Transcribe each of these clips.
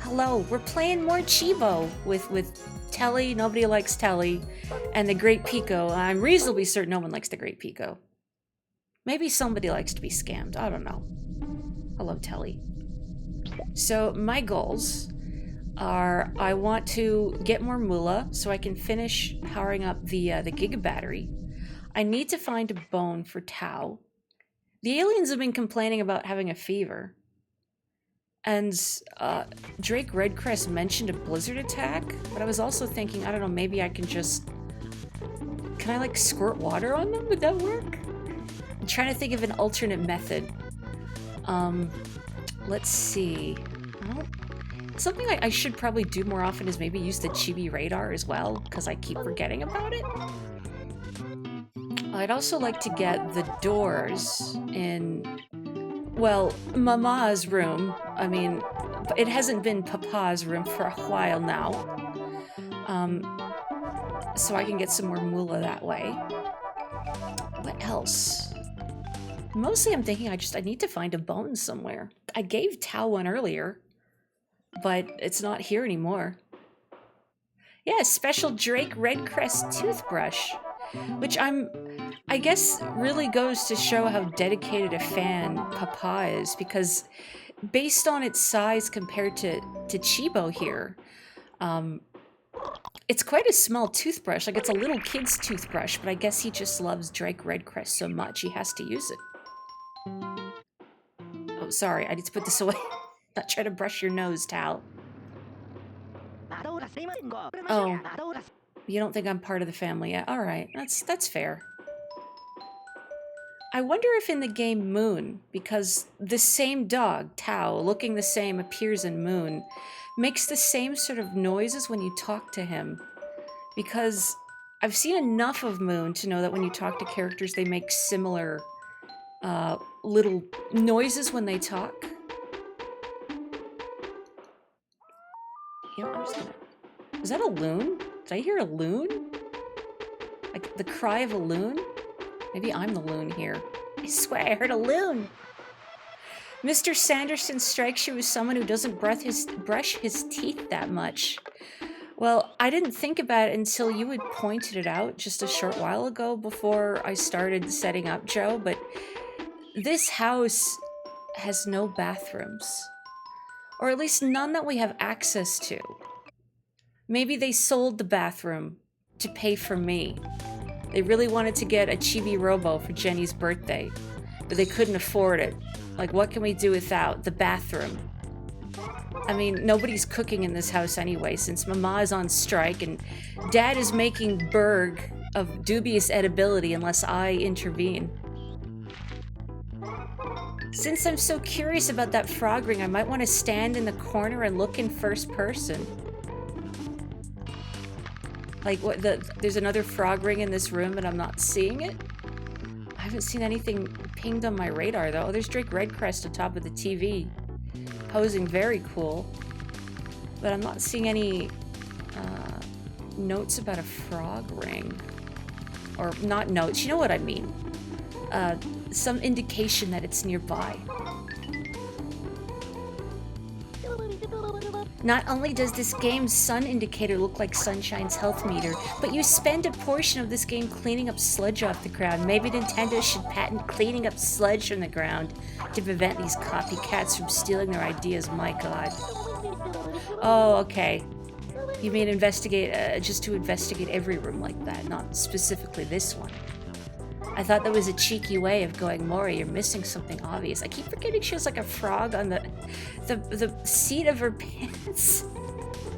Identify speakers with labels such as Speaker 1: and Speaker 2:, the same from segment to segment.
Speaker 1: hello, we're playing more Chibo with Telly, nobody likes Telly, and the Great Pico. I'm reasonably certain no one likes the Great Pico. Maybe somebody likes to be scammed, I don't know. Hello, Telly. So my goals are I want to get more moolah so I can finish powering up the Giga battery. I need to find a bone for Tau. The aliens have been complaining about having a fever. And Drake Redcrest mentioned a blizzard attack, but I was also thinking, I don't know, maybe I can just... Can I, like, squirt water on them? Would that work? I'm trying to think of an alternate method. Let's see. Something I should probably do more often is maybe use the Chibi radar as well, because I keep forgetting about it. I'd also like to get the doors in... Well, Mama's room. I mean, it hasn't been Papa's room for a while now. So I can get some more moolah that way. What else? Mostly I'm thinking I need to find a bone somewhere. I gave Tao one earlier, but it's not here anymore. Yeah, special Drake Redcrest toothbrush, which I guess really goes to show how dedicated a fan Papa is, because based on its size compared to Chibo here, it's quite a small toothbrush. Like, it's a little kid's toothbrush, but I guess he just loves Drake Redcrest so much he has to use it. Oh, sorry, I need to put this away. Not try to brush your nose, Tal. Oh, you don't think I'm part of the family yet? Alright, that's fair. I wonder if in the game Moon, because the same dog, Tao, looking the same, appears in Moon, makes the same sort of noises when you talk to him. Because I've seen enough of Moon to know that when you talk to characters, they make similar little noises when they talk. You know, I'm just gonna... Was that a loon? Did I hear a loon? Like the cry of a loon? Maybe I'm the loon here. I swear I heard a loon! Mr. Sanderson strikes you as someone who doesn't brush his teeth that much. Well, I didn't think about it until you had pointed it out just a short while ago before I started setting up Joe, but this house has no bathrooms. Or at least none that we have access to. Maybe they sold the bathroom to pay for me. They really wanted to get a Chibi-Robo for Jenny's birthday, but they couldn't afford it. Like, what can we do without the bathroom? I mean, nobody's cooking in this house anyway, since Mama is on strike and Dad is making Berg of dubious edibility unless I intervene. Since I'm so curious about that frog ring, I might want to stand in the corner and look in first person. Like, what, there's another frog ring in this room and I'm not seeing it? I haven't seen anything pinged on my radar, though. Oh, there's Drake Redcrest on top of the TV. Posing very cool. But I'm not seeing any notes about a frog ring. Or not notes, you know what I mean. Some indication that it's nearby. Not only does this game's sun indicator look like Sunshine's health meter, but you spend a portion of this game cleaning up sludge off the ground. Maybe Nintendo should patent cleaning up sludge from the ground to prevent these copycats from stealing their ideas, my god. Oh, okay. You mean investigate, just to investigate every room like that, not specifically this one. I thought that was a cheeky way of going, Mori, you're missing something obvious. I keep forgetting she has like a frog on the seat of her pants.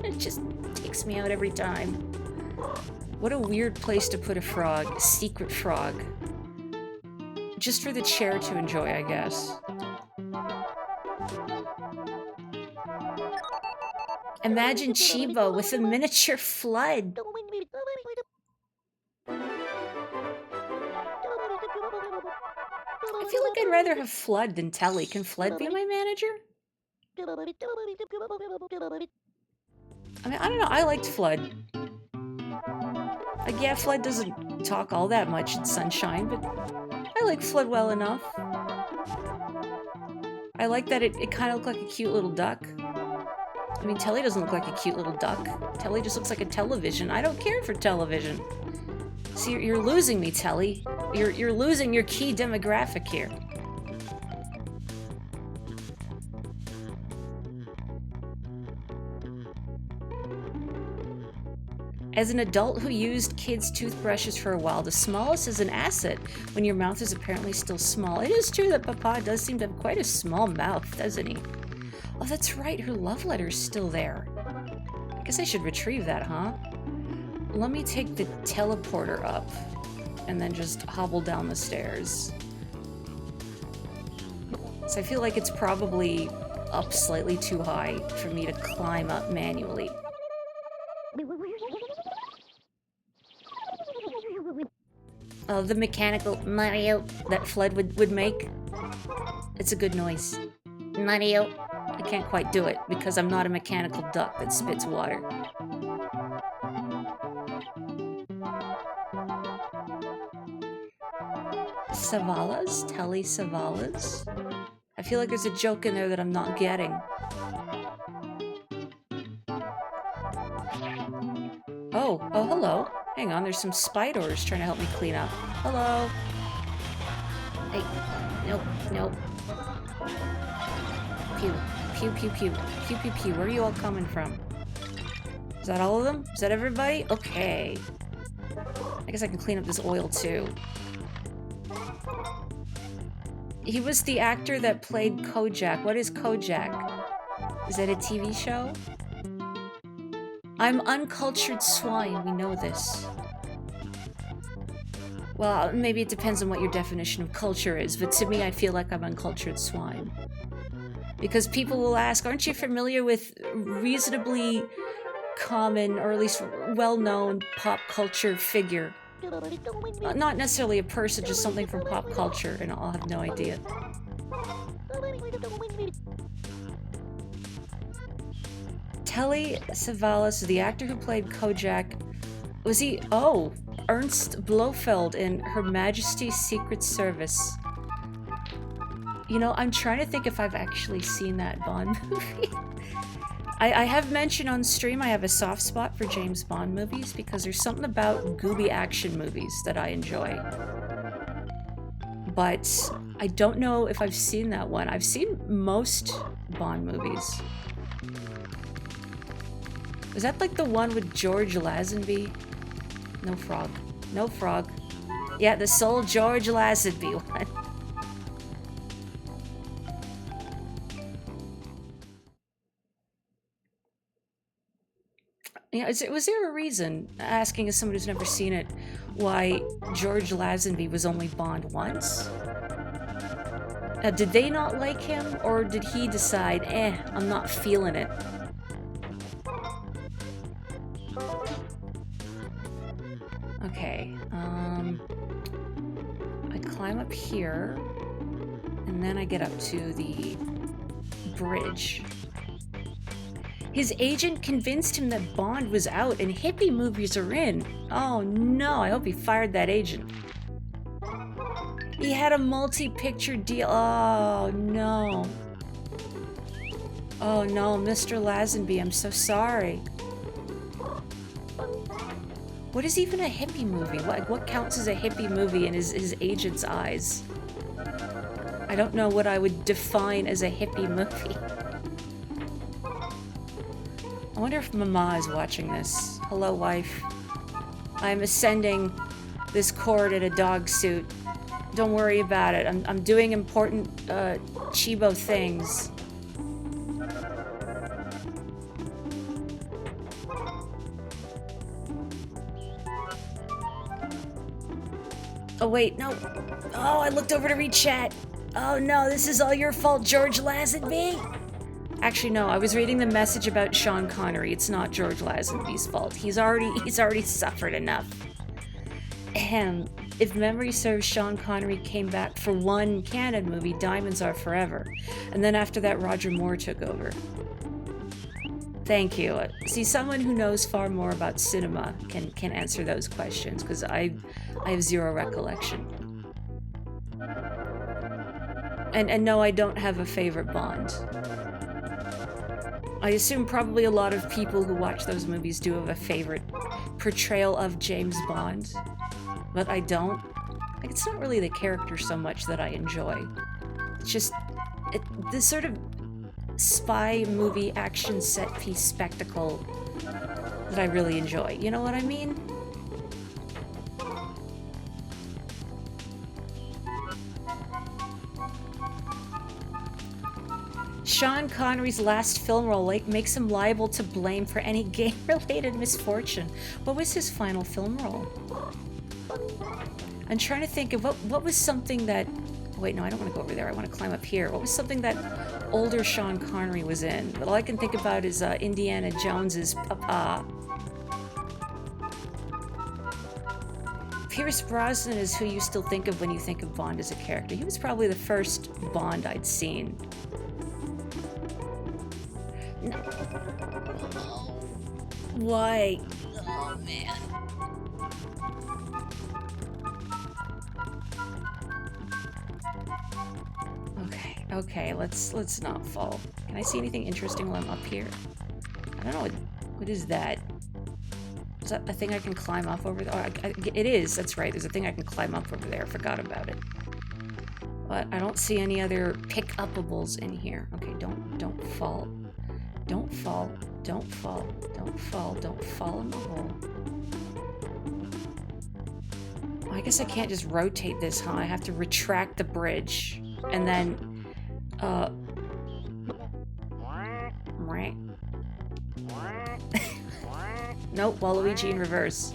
Speaker 1: It just takes me out every time. What a weird place to put a frog, a secret frog. Just for the chair to enjoy, I guess. Imagine Chibo with a miniature flood. I feel like I'd rather have Flood than Telly. Can Flood be my manager? I mean, I don't know. I liked Flood. Like, yeah, Flood doesn't talk all that much in Sunshine, but I like Flood well enough. I like that it kind of looked like a cute little duck. I mean, Telly doesn't look like a cute little duck. Telly just looks like a television. I don't care for television. See, you're losing me, Telly. You're losing your key demographic here. As an adult who used kids' toothbrushes for a while, the smallest is an asset when your mouth is apparently still small. It is true that Papa does seem to have quite a small mouth, doesn't he? Oh, that's right, her love letter's still there. I guess I should retrieve that, huh? Let me take the teleporter up and then just hobble down the stairs. So I feel like it's probably up slightly too high for me to climb up manually. The mechanical Mario that Fled would make. It's a good noise. Mario. I can't quite do it because I'm not a mechanical duck that spits water. Savalas? Telly Savalas? I feel like there's a joke in there that I'm not getting. Oh, hello. Hang on, there's some spiders trying to help me clean up. Hello. Hey, nope. Pew. Pew, pew, pew. Pew, pew, pew. Where are you all coming from? Is that all of them? Is that everybody? Okay. I guess I can clean up this oil, too. He was the actor that played Kojak. What is Kojak? Is that a TV show? I'm uncultured swine, we know this. Well, maybe it depends on what your definition of culture is, but to me I feel like I'm uncultured swine. Because people will ask, aren't you familiar with reasonably common, or at least well-known pop culture figure? Not necessarily a person, just something from pop culture, and I'll have no idea. Telly Savalas, the actor who played Kojak, was he? Oh, Ernst Blofeld in Her Majesty's Secret Service. You know, I'm trying to think if I've actually seen that Bond movie. I have mentioned on stream I have a soft spot for James Bond movies because there's something about gooby action movies that I enjoy. But I don't know if I've seen that one. I've seen most Bond movies. Was that like the one with George Lazenby? No frog. No frog. Yeah, the sole George Lazenby one. You know, was there a reason, asking as someone who's never seen it, why George Lazenby was only Bond once? Did they not like him, or did he decide, I'm not feeling it? Okay, I climb up here, and then I get up to the bridge. His agent convinced him that Bond was out and hippie movies are in. Oh no, I hope he fired that agent. He had a multi-picture deal. Oh no. Oh no, Mr. Lazenby, I'm so sorry. What is even a hippie movie? What counts as a hippie movie in his agent's eyes? I don't know what I would define as a hippie movie. I wonder if Mama is watching this. Hello, wife. I'm ascending this cord in a dog suit. Don't worry about it. I'm doing important Chibo things. Oh wait, no. Oh, I looked over to read chat. Oh no, this is all your fault, George Lazenby. Actually, no, I was reading the message about Sean Connery. It's not George Lazenby's fault. He's already suffered enough. If memory serves, Sean Connery came back for one canon movie, Diamonds Are Forever. And then after that, Roger Moore took over. Thank you. See, someone who knows far more about cinema can answer those questions, because I have zero recollection. And no, I don't have a favorite Bond. I assume probably a lot of people who watch those movies do have a favorite portrayal of James Bond, but I don't. Like, it's not really the character so much that I enjoy. It's just this sort of spy movie action set piece spectacle that I really enjoy. You know what I mean? Sean Connery's last film role makes him liable to blame for any game-related misfortune. What was his final film role? I'm trying to think of what was something that... Wait, no, I don't want to go over there. I want to climb up here. What was something that older Sean Connery was in? But all I can think about is Indiana Jones's Papa. Pierce Brosnan is who you still think of when you think of Bond as a character. He was probably the first Bond I'd seen. No. Why? Oh, man. Okay, let's not fall. Can I see anything interesting while I'm up here? I don't know, what is that? Is that a thing I can climb up over there? Oh, it is, that's right, there's a thing I can climb up over there, I forgot about it. But I don't see any other pick-upables in here. Okay, don't fall. Don't fall, don't fall, don't fall, don't fall in the hole. Well, I guess I can't just rotate this, huh? I have to retract the bridge, and then nope, Waluigi in reverse.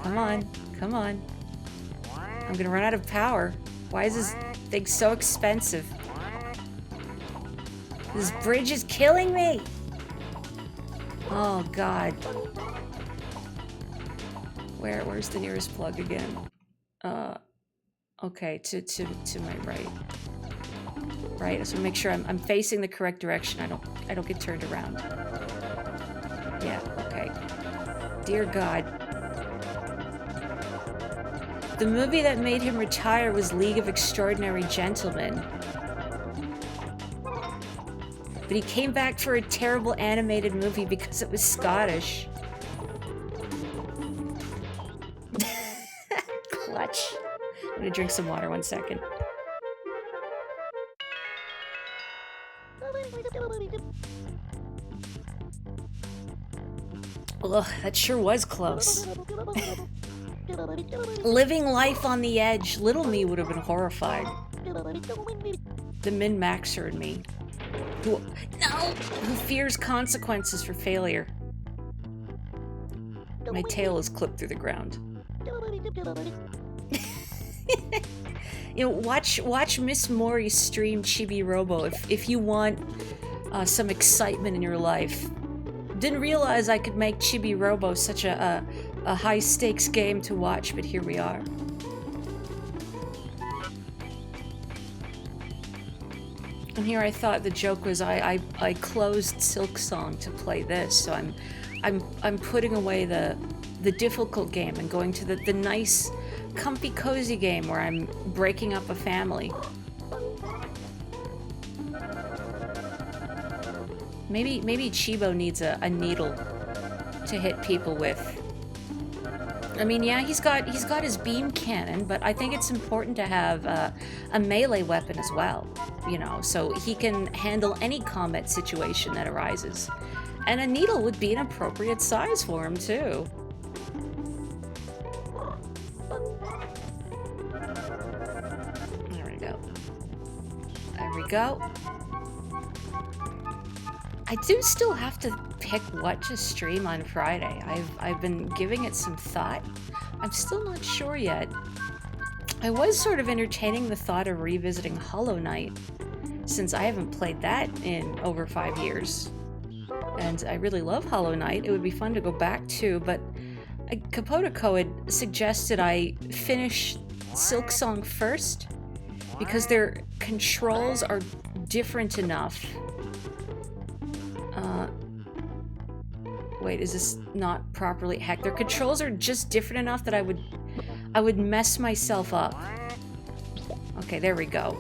Speaker 1: Come on, come on. I'm gonna run out of power. Why is this thing so expensive? This bridge is killing me! Oh, God. Where's the nearest plug again? Okay, to my right. Right, so make sure I'm facing the correct direction. I don't get turned around. Yeah, okay. Dear God. The movie that made him retire was League of Extraordinary Gentlemen. But he came back for a terrible animated movie because it was Scottish. Clutch. I'm gonna drink some water 1 second. Ugh, that sure was close. Living life on the edge. Little me would have been horrified. The min-maxer in me. Who fears consequences for failure. My tail is clipped through the ground. You know, watch Miss Mori stream Chibi-Robo if you want some excitement in your life. Didn't realize I could make Chibi-Robo such a high-stakes game to watch, but here we are. And here I thought the joke was I closed Silk Song to play this, so I'm putting away the difficult game and going to the nice, comfy, cozy game where I'm breaking up a family. Maybe Chibo needs a needle to hit people with. I mean, yeah, he's got his beam cannon, but I think it's important to have a melee weapon as well, you know, so he can handle any combat situation that arises. And a needle would be an appropriate size for him, too. There we go. There we go. I do still have to pick what to stream on Friday. I've been giving it some thought. I'm still not sure yet. I was sort of entertaining the thought of revisiting Hollow Knight, since I haven't played that in over 5 years. And I really love Hollow Knight. It would be fun to go back to, but Kapotoko had suggested I finish Silk Song first, because their controls are different enough. Wait, is this not properly? Heck, their controls are just different enough that I would mess myself up. Okay, there we go.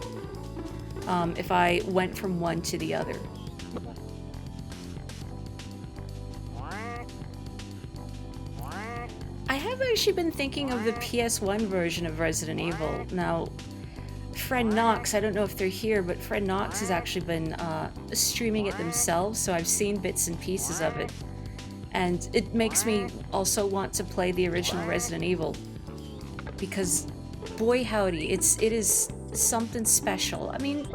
Speaker 1: if I went from one to the other. I have actually been thinking of the PS1 version of Resident Evil. Now, Friend Knox, I don't know if they're here, but Friend Knox has actually been streaming it themselves, so I've seen bits and pieces of it. And it makes me also want to play the original Resident Evil. Because, boy howdy, it is something special. I mean,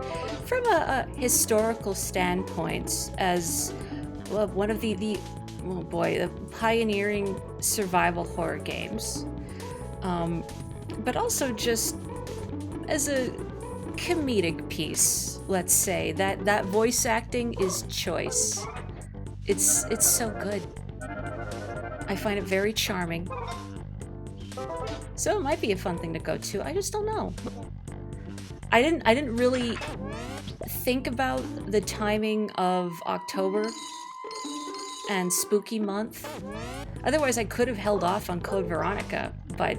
Speaker 1: from a historical standpoint, as well, one of the oh boy, the pioneering survival horror games. But also just as a comedic piece, let's say, that voice acting is choice. It's so good. I find it very charming. So it might be a fun thing to go to. I just don't know. I didn't really think about the timing of October and spooky month. Otherwise, I could have held off on Code Veronica, but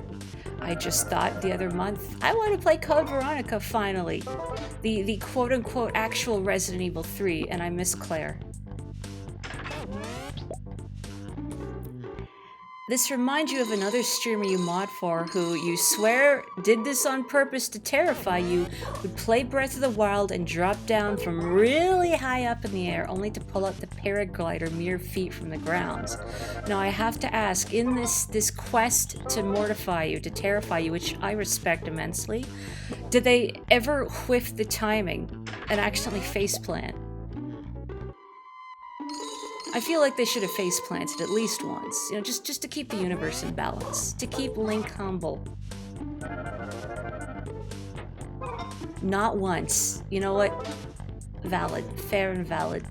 Speaker 1: I just thought the other month, I want to play Code Veronica finally. The quote-unquote actual Resident Evil 3, and I miss Claire. This reminds you of another streamer you mod for who you swear did this on purpose to terrify you, would play Breath of the Wild and drop down from really high up in the air only to pull out the paraglider mere feet from the ground. Now I have to ask, in this quest to mortify you, to terrify you, which I respect immensely, did they ever whiff the timing and accidentally faceplant? I feel like they should have face planted at least once, you know, just to keep the universe in balance, to keep Link humble. Not once. You know what? Valid. Fair and valid.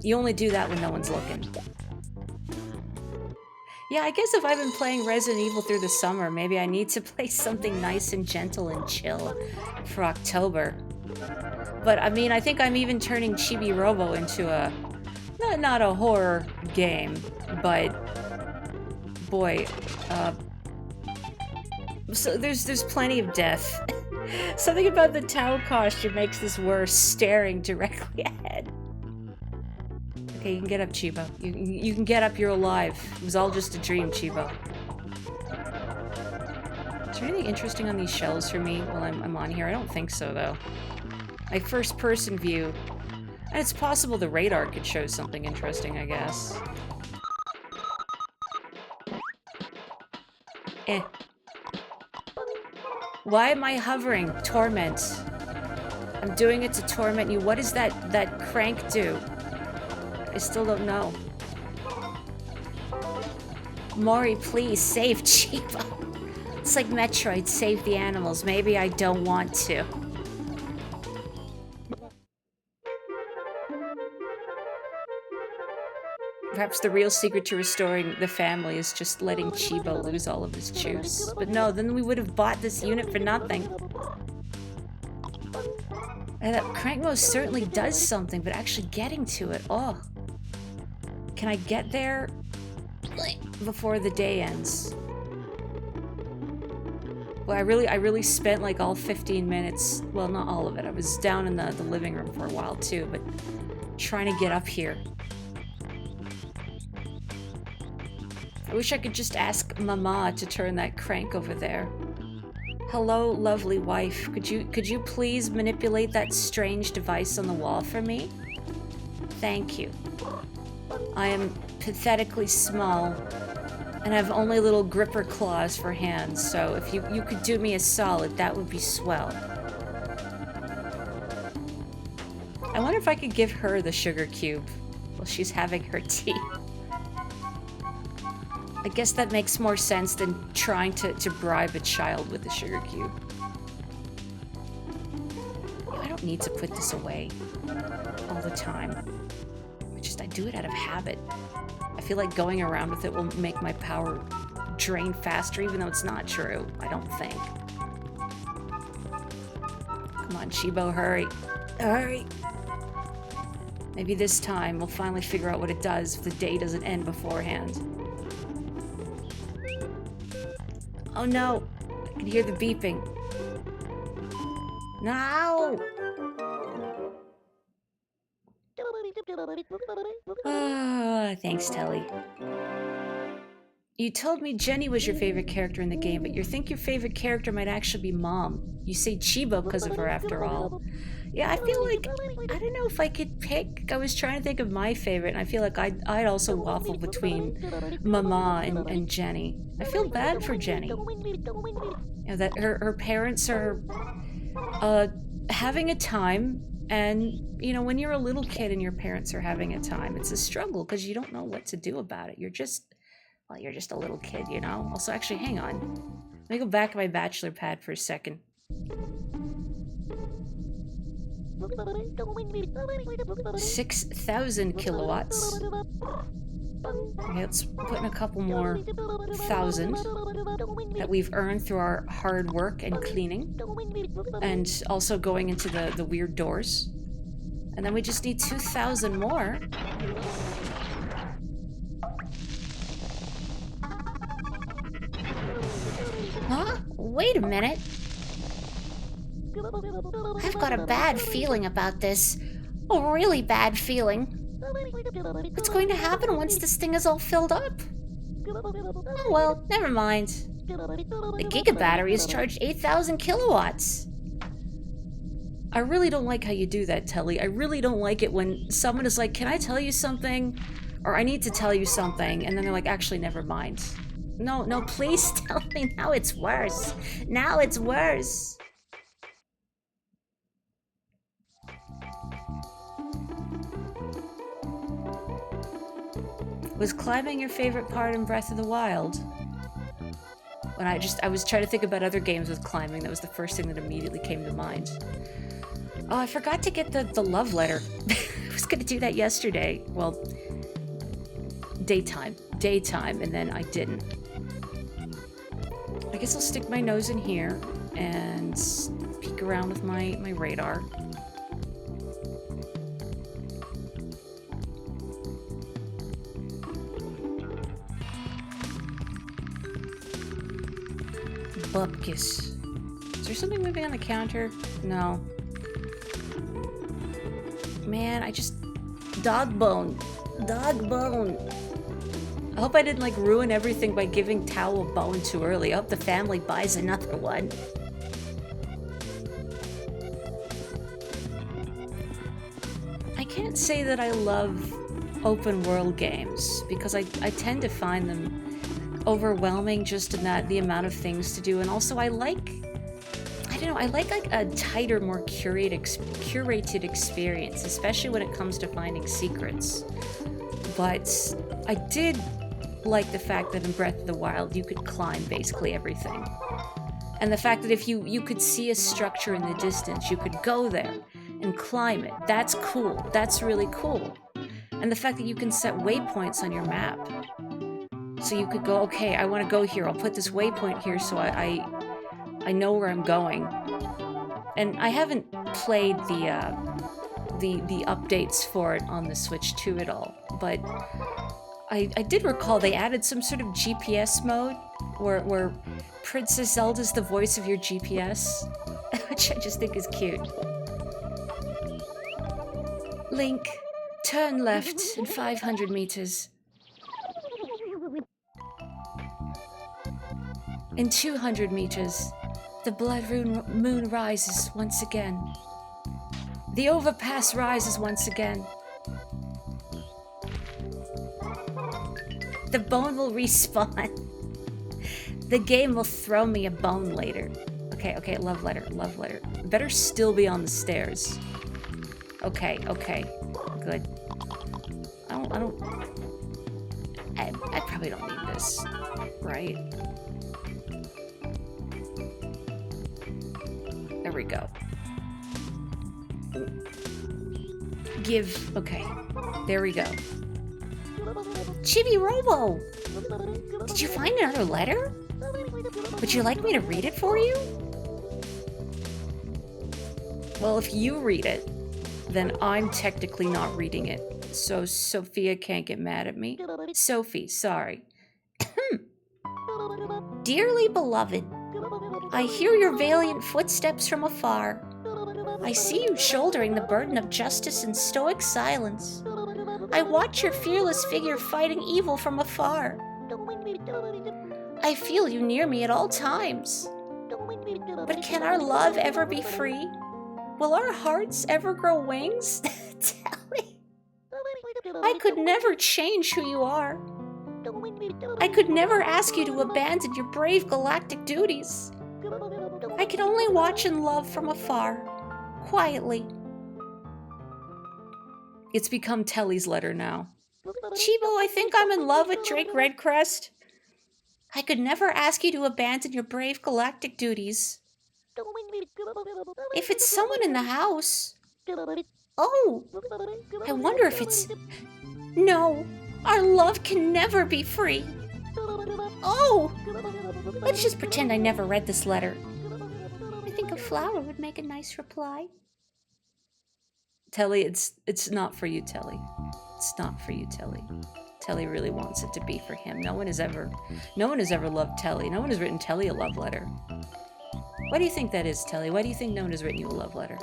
Speaker 1: You only do that when no one's looking. Yeah, I guess if I've been playing Resident Evil through the summer, maybe I need to play something nice and gentle and chill for October. But, I mean, I think I'm even turning Chibi-Robo into a... Not a horror game, but... Boy, so there's plenty of death. Something about the Tau costume makes this worse, staring directly ahead. Okay, you can get up, Chibo. You can get up, you're alive. It was all just a dream, Chibo. Is there anything interesting on these shelves for me while I'm on here? I don't think so, though. My first-person view. And it's possible the radar could show something interesting, I guess. Eh. Why am I hovering? Torment. I'm doing it to torment you. What does that crank do? I still don't know. Mori, please, save Chiba. It's like Metroid, save the animals. Maybe I don't want to. Perhaps the real secret to restoring the family is just letting Chibo lose all of his juice. But no, then we would have bought this unit for nothing. And that crank most certainly does something, but actually getting to it, oh. Can I get there before the day ends? Well, I really spent like all 15 minutes, well, not all of it. I was down in the living room for a while too, but trying to get up here. I wish I could just ask Mama to turn that crank over there. Hello, lovely wife. Could you please manipulate that strange device on the wall for me? Thank you. I am pathetically small and have only little gripper claws for hands, so if you could do me a solid, that would be swell. I wonder if I could give her the sugar cube while she's having her tea. I guess that makes more sense than trying to bribe a child with the sugar cube. I don't need to put this away all the time. I do it out of habit. I feel like going around with it will make my power drain faster, even though it's not true. I don't think. Come on, Chibo, hurry. Hurry! Maybe this time we'll finally figure out what it does if the day doesn't end beforehand. Oh no! I can hear the beeping. No! Ah, thanks, Telly. You told me Jenny was your favorite character in the game, but you think your favorite character might actually be Mom. You say Chibo because of her, after all. Yeah, I feel like, I don't know if I could pick. I was trying to think of my favorite, and I feel like I'd also waffle between Mama and Jenny. I feel bad for Jenny. You know, that her parents are having a time, and, you know, when you're a little kid and your parents are having a time, it's a struggle because you don't know what to do about it. You're just... Well, you're just a little kid, you know? Also, actually, hang on. Let me go back to my bachelor pad for a second. 6,000 kilowatts. Okay, let's put in a couple more 1,000 that we've earned through our hard work and cleaning. And also going into the weird doors. And then we just need 2,000 more. Huh? Wait a minute. I've got a bad feeling about this. A really bad feeling. What's going to happen once this thing is all filled up? Oh well, never mind. The Giga battery is charged 8,000 kilowatts. I really don't like how you do that, Telly. I really don't like it when someone is like, can I tell you something? Or I need to tell you something, and then they're like, actually, never mind. No, no, please tell me. Now it's worse. Now it's worse. Was climbing your favorite part in Breath of the Wild? When I was trying to think about other games with climbing, that was the first thing that immediately came to mind. Oh, I forgot to get the love letter. I was gonna do that yesterday. Well, daytime, and then I didn't. I guess I'll stick my nose in here and peek around with my radar. Bupkis. Is there something moving on the counter? No. Man, I just... Dog bone. Dog bone. I hope I didn't, like, ruin everything by giving Tao a bone too early. I hope the family buys another one. I can't say that I love open world games, because I tend to find them overwhelming just in that the amount of things to do, and also I like a tighter, more curated experience, especially when it comes to finding secrets. But I did like the fact that in Breath of the Wild you could climb basically everything. And the fact that if you could see a structure in the distance, you could go there and climb it. That's cool. That's really cool. And the fact that you can set waypoints on your map. So you could go, okay, I want to go here. I'll put this waypoint here so I know where I'm going. And I haven't played the updates for it on the Switch 2 at all, but I did recall they added some sort of GPS mode where Princess Zelda's the voice of your GPS, which I just think is cute. Link, turn left in 500 meters. In 200 meters, the blood moon rises once again. The overpass rises once again. The bone will respawn. The game will throw me a bone later. Okay, love letter. Better still be on the stairs. Okay, good. I probably don't need this, right? There we go. Okay, there we go. Chibi-Robo! Did you find another letter? Would you like me to read it for you? Well, if you read it, then I'm technically not reading it. So Sophia can't get mad at me. Sophie, sorry. Dearly beloved, I hear your valiant footsteps from afar. I see you shouldering the burden of justice in stoic silence. I watch your fearless figure fighting evil from afar. I feel you near me at all times. But can our love ever be free? Will our hearts ever grow wings? Tally, I could never change who you are. I could never ask you to abandon your brave galactic duties. I can only watch and love from afar, quietly. It's become Telly's letter now. Chibo, I think I'm in love with Drake Redcrest. I could never ask you to abandon your brave galactic duties. If it's someone in the house... Oh, I wonder if it's... No, our love can never be free. Oh, let's just pretend I never read this letter. I think a flower would make a nice reply. Telly, it's not for you, Telly. It's not for you, Telly. Telly really wants it to be for him. No one has ever loved Telly. No one has written Telly a love letter. Why do you think that is, Telly? Why do you think no one has written you a love letter?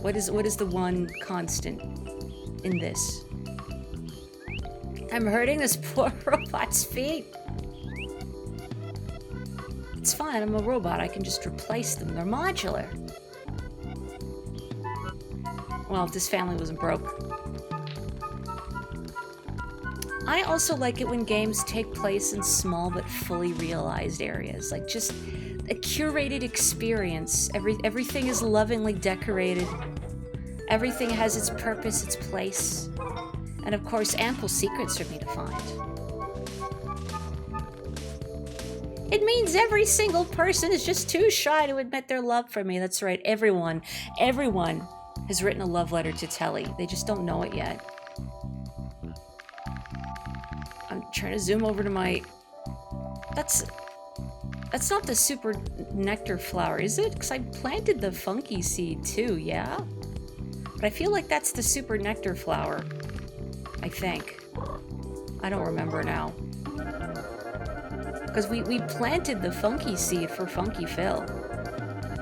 Speaker 1: What is the one constant in this? I'm hurting this poor robot's feet. It's fine, I'm a robot. I can just replace them. They're modular. Well, if this family wasn't broke. I also like it when games take place in small but fully realized areas. Like just a curated experience. Everything is lovingly decorated. Everything has its purpose, its place. And of course, ample secrets for me to find. It means every single person is just too shy to admit their love for me. That's right, everyone has written a love letter to Telly. They just don't know it yet. I'm trying to zoom over to my... That's not the super nectar flower, is it? Because I planted the funky seed too, yeah? But I feel like that's the super nectar flower. I think. I don't remember now. Because we planted the funky seed for Funky Phil.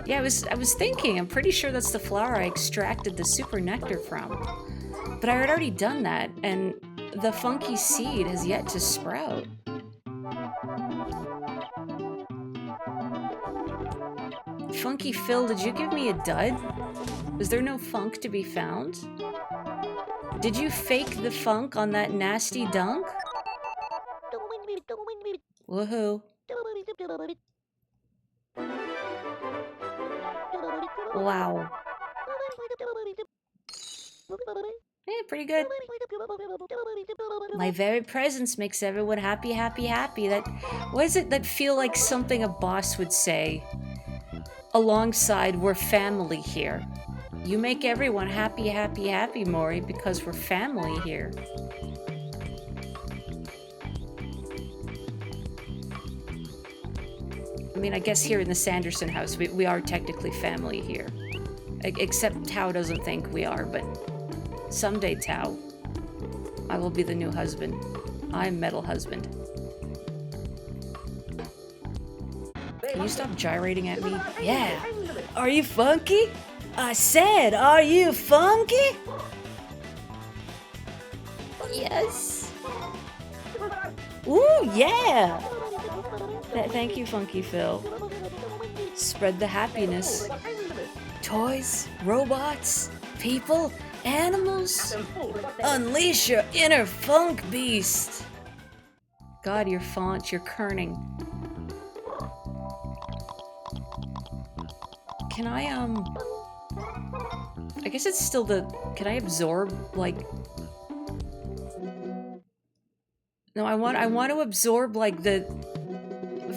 Speaker 1: Yeah, I was thinking, I'm pretty sure that's the flower I extracted the super nectar from. But I had already done that, and the funky seed has yet to sprout. Funky Phil, did you give me a dud? Was there no funk to be found? Did you fake the funk on that nasty dunk? Woohoo. Wow. Yeah, pretty good. My very presence makes everyone happy, happy, happy. What is it that feel like something a boss would say? Alongside, we're family here. You make everyone happy, happy, happy, Mori, because we're family here. I mean, I guess here in the Sanderson house, we are technically family here. Except Tao doesn't think we are, but someday, Tao, I will be the new husband. I'm Metal Husband. Can you stop gyrating at me? Yeah. Are you funky? I said, are you funky? Yes. Ooh, yeah. Thank you, Funky Phil. Spread the happiness. Toys, robots, people, animals. Unleash your inner funk beast. God, your font, you're kerning. Can I guess it's still can I absorb, like... No, I want to absorb, like, the...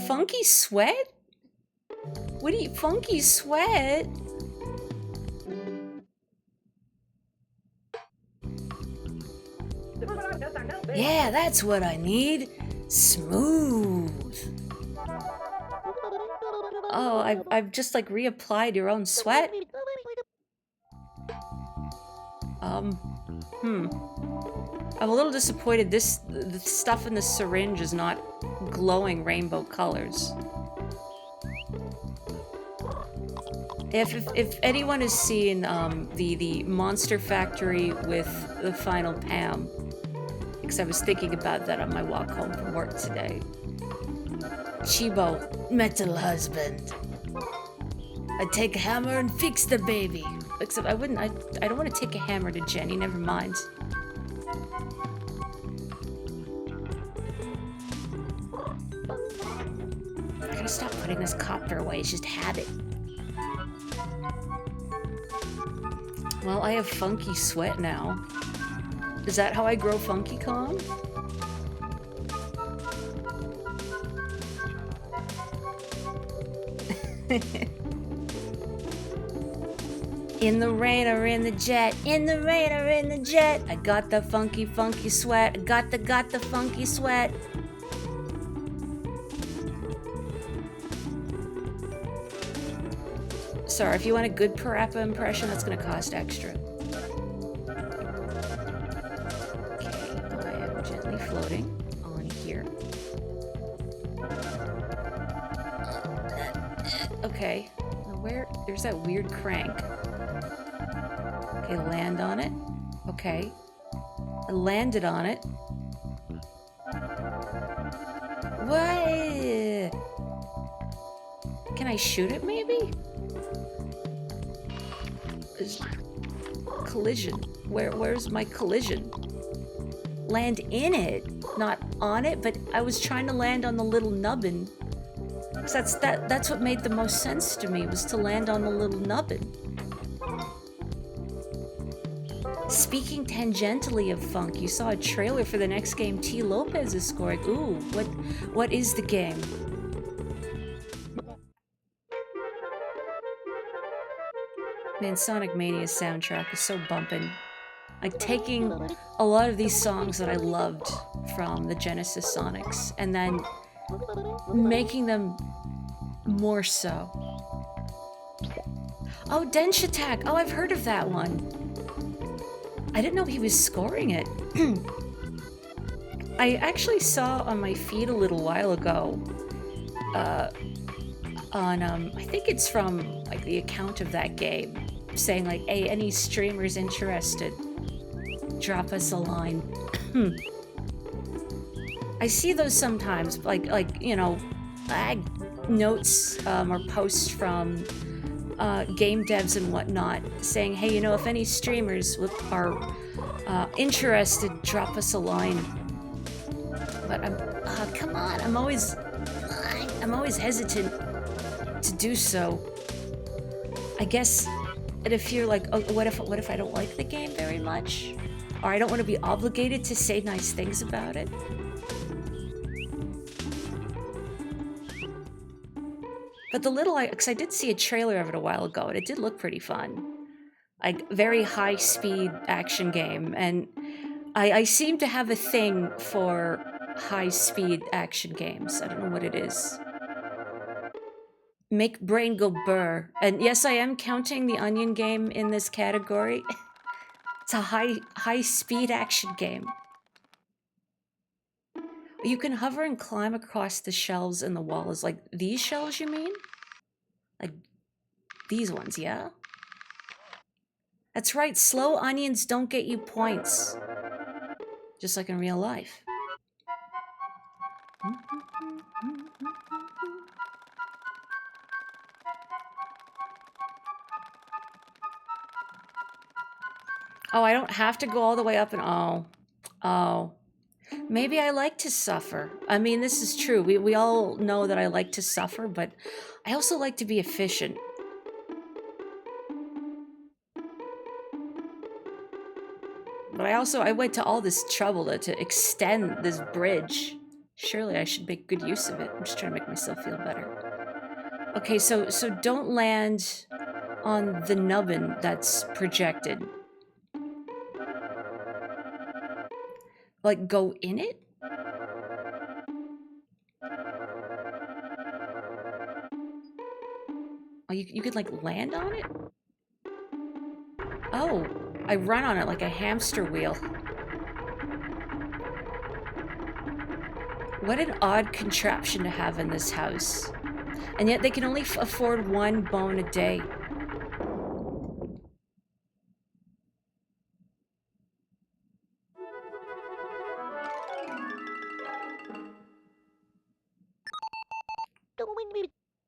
Speaker 1: Funky sweat? What do you... Funky sweat? Yeah, that's what I need. Smooth. Oh, I've just, like, reapplied your own sweat? I'm a little disappointed the stuff in the syringe is not glowing rainbow colors. If anyone has seen the Monster Factory with the final Pam, because I was thinking about that on my walk home from work today. Chibo, metal husband. I'd take a hammer and fix the baby. Except I wouldn't. I don't want to take a hammer to Jenny. Never mind. I gotta stop putting this copter away. It's just habit. Well, I have funky sweat now. Is that how I grow Funky Kong? In the rain or in the jet, in the rain or in the jet, I got the funky, funky sweat, I got the funky sweat. Sorry, if you want a good Parappa impression, that's gonna cost extra. Okay, I am gently floating on here. Okay, now where, there's that weird crank. Okay, land on it. Okay. I landed on it. What? Can I shoot it maybe? Collision. Where's my collision? Land in it, not on it, but I was trying to land on the little nubbin. Cause that's what made the most sense to me, was to land on the little nubbin. Speaking tangentially of funk, you saw a trailer for the next game T. Lopez is scoring. Ooh, what is the game? Man, Sonic Mania's soundtrack is so bumpin'. Like taking a lot of these songs that I loved from the Genesis Sonics and then making them more so. Oh, Dench Attack! Oh, I've heard of that one. I didn't know he was scoring it. I actually saw on my feed a little while ago, on, I think it's from, like, the account of that game, saying, like, hey, any streamers interested, drop us a line. I see those sometimes, like you know, notes or posts from game devs and whatnot saying, hey, you know, if any streamers are interested, drop us a line. But come on, I'm always hesitant to do so. I guess that if you're like, oh, what if I don't like the game very much, or I don't want to be obligated to say nice things about it? But the little, because I did see a trailer of it a while ago, and it did look pretty fun. Like, very high-speed action game, and I seem to have a thing for high-speed action games. I don't know what it is. Make brain go burr. And yes, I am counting the Onion game in this category. It's a high-speed action game. You can hover and climb across the shelves in the walls. Like, these shelves, you mean? Like, these ones, yeah? That's right, slow onions don't get you points. Just like in real life. Oh, I don't have to go all the way up and... Oh. Maybe I like to suffer. I mean, this is true. We all know that I like to suffer, but I also like to be efficient. But I went to all this trouble to extend this bridge. Surely I should make good use of it. I'm just trying to make myself feel better. Okay, so don't land on the nubbin that's projected. Like, go in it? Oh, you could, like, land on it? Oh, I run on it like a hamster wheel. What an odd contraption to have in this house. And yet they can only afford one bone a day.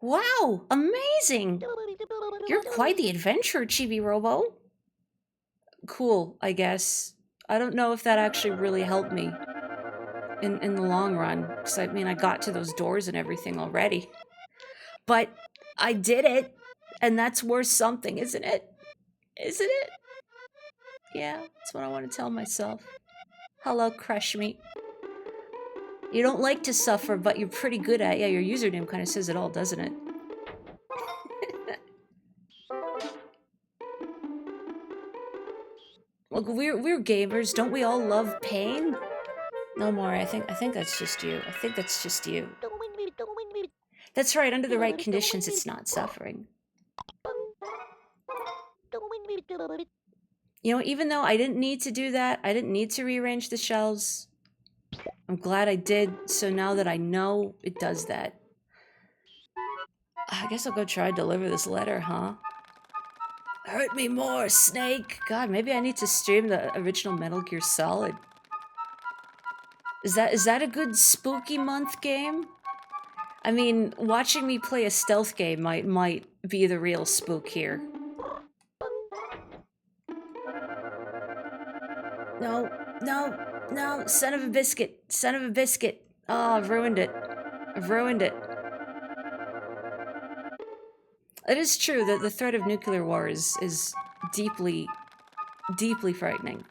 Speaker 1: Wow, amazing! You're quite the adventurer, Chibi-Robo. Cool, I guess. I don't know if that actually really helped me in the long run. Because, I mean, I got to those doors and everything already. But I did it, and that's worth something, isn't it? Isn't it? Yeah, that's what I want to tell myself. Hello, Crush Me. You don't like to suffer, but you're pretty good at it. Yeah, your username kind of says it all, doesn't it? Look, we're gamers. Don't we all love pain? No more. I think that's just you. I think that's just you. That's right. Under the right conditions, it's not suffering. You know, even though I didn't need to do that, I didn't need to rearrange the shelves. I'm glad I did. So now that I know it does that, I guess I'll go try to deliver this letter, huh? Hurt me more, Snake. God, maybe I need to stream the original Metal Gear Solid. Is that a good spooky month game? I mean, watching me play a stealth game might be the real spook here. No, no, no, son of a biscuit, son of a biscuit. Oh, I've ruined it. I've ruined it. It is true that the threat of nuclear war is deeply, deeply frightening.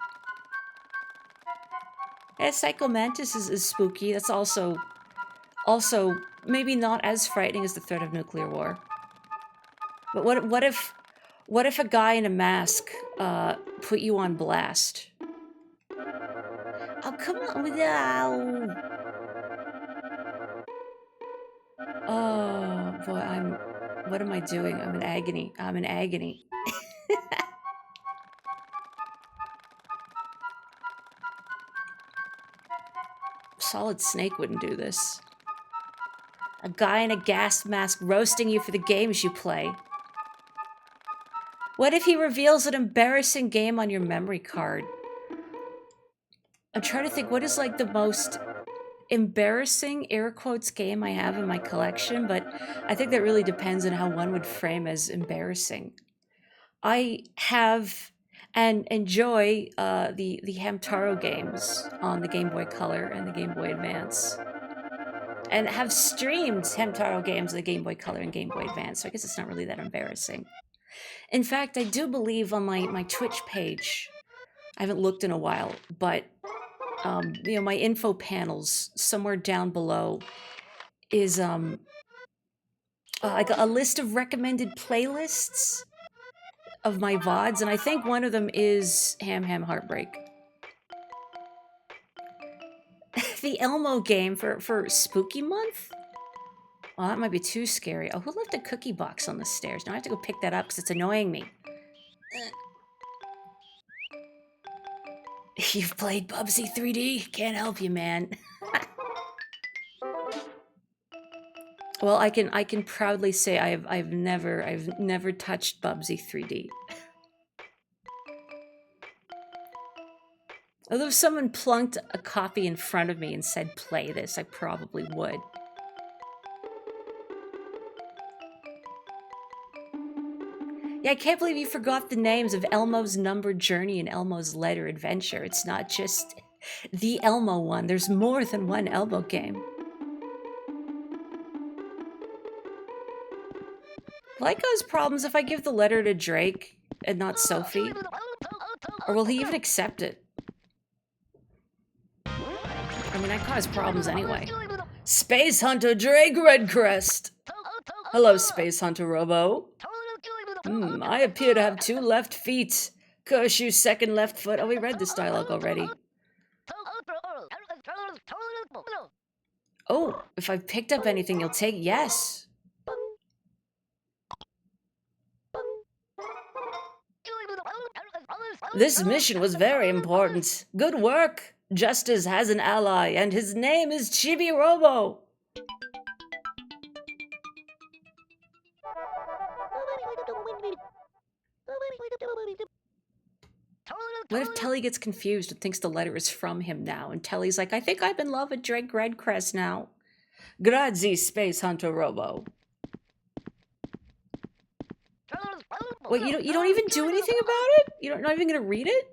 Speaker 1: Yeah, Psycho Mantis is spooky. That's also maybe not as frightening as the threat of nuclear war. But what if a guy in a mask put you on blast? Oh, come on. No. Oh, boy, what am I doing? I'm in agony. I'm in agony. Solid Snake wouldn't do this. A guy in a gas mask roasting you for the games you play. What if he reveals an embarrassing game on your memory card? I'm trying to think, what is like the most embarrassing, air quotes, game I have in my collection, but I think that really depends on how one would frame as embarrassing. I have and enjoy the Hamtaro games on the Game Boy Color and the Game Boy Advance, and have streamed Hamtaro games on the Game Boy Color and Game Boy Advance, so I guess it's not really that embarrassing. In fact, I do believe on my Twitch page, I haven't looked in a while, but you know, my info panels somewhere down below is like a list of recommended playlists of my VODs, and I think one of them is Ham Ham Heartbreak. The Elmo game for Spooky Month? Well, that might be too scary. Oh, who left a cookie box on the stairs? Now I have to go pick that up because it's annoying me. You've played Bubsy 3D? Can't help you, man. Well, I can proudly say I've never touched Bubsy 3D. Although if someone plunked a copy in front of me and said play this, I probably would. Yeah, I can't believe you forgot the names of Elmo's Numbered Journey and Elmo's Letter Adventure. It's not just the Elmo one. There's more than one Elmo game. Will I cause problems if I give the letter to Drake and not Sophie? Or will he even accept it? I mean, I cause problems anyway. Space Hunter Drake Redcrest! Hello, Space Hunter Robo. I appear to have 2 left feet. Curse you, second left foot. Oh, we read this dialogue already. Oh, if I've picked up anything, you'll take yes. This mission was very important. Good work. Justice has an ally, and his name is Chibi-Robo. What if Telly gets confused and thinks the letter is from him now, and Telly's like, I think I'm in love with Drake Redcrest now. Grazie, Space Hunter Robo. Wait, you don't even do anything about it? You're not even gonna read it?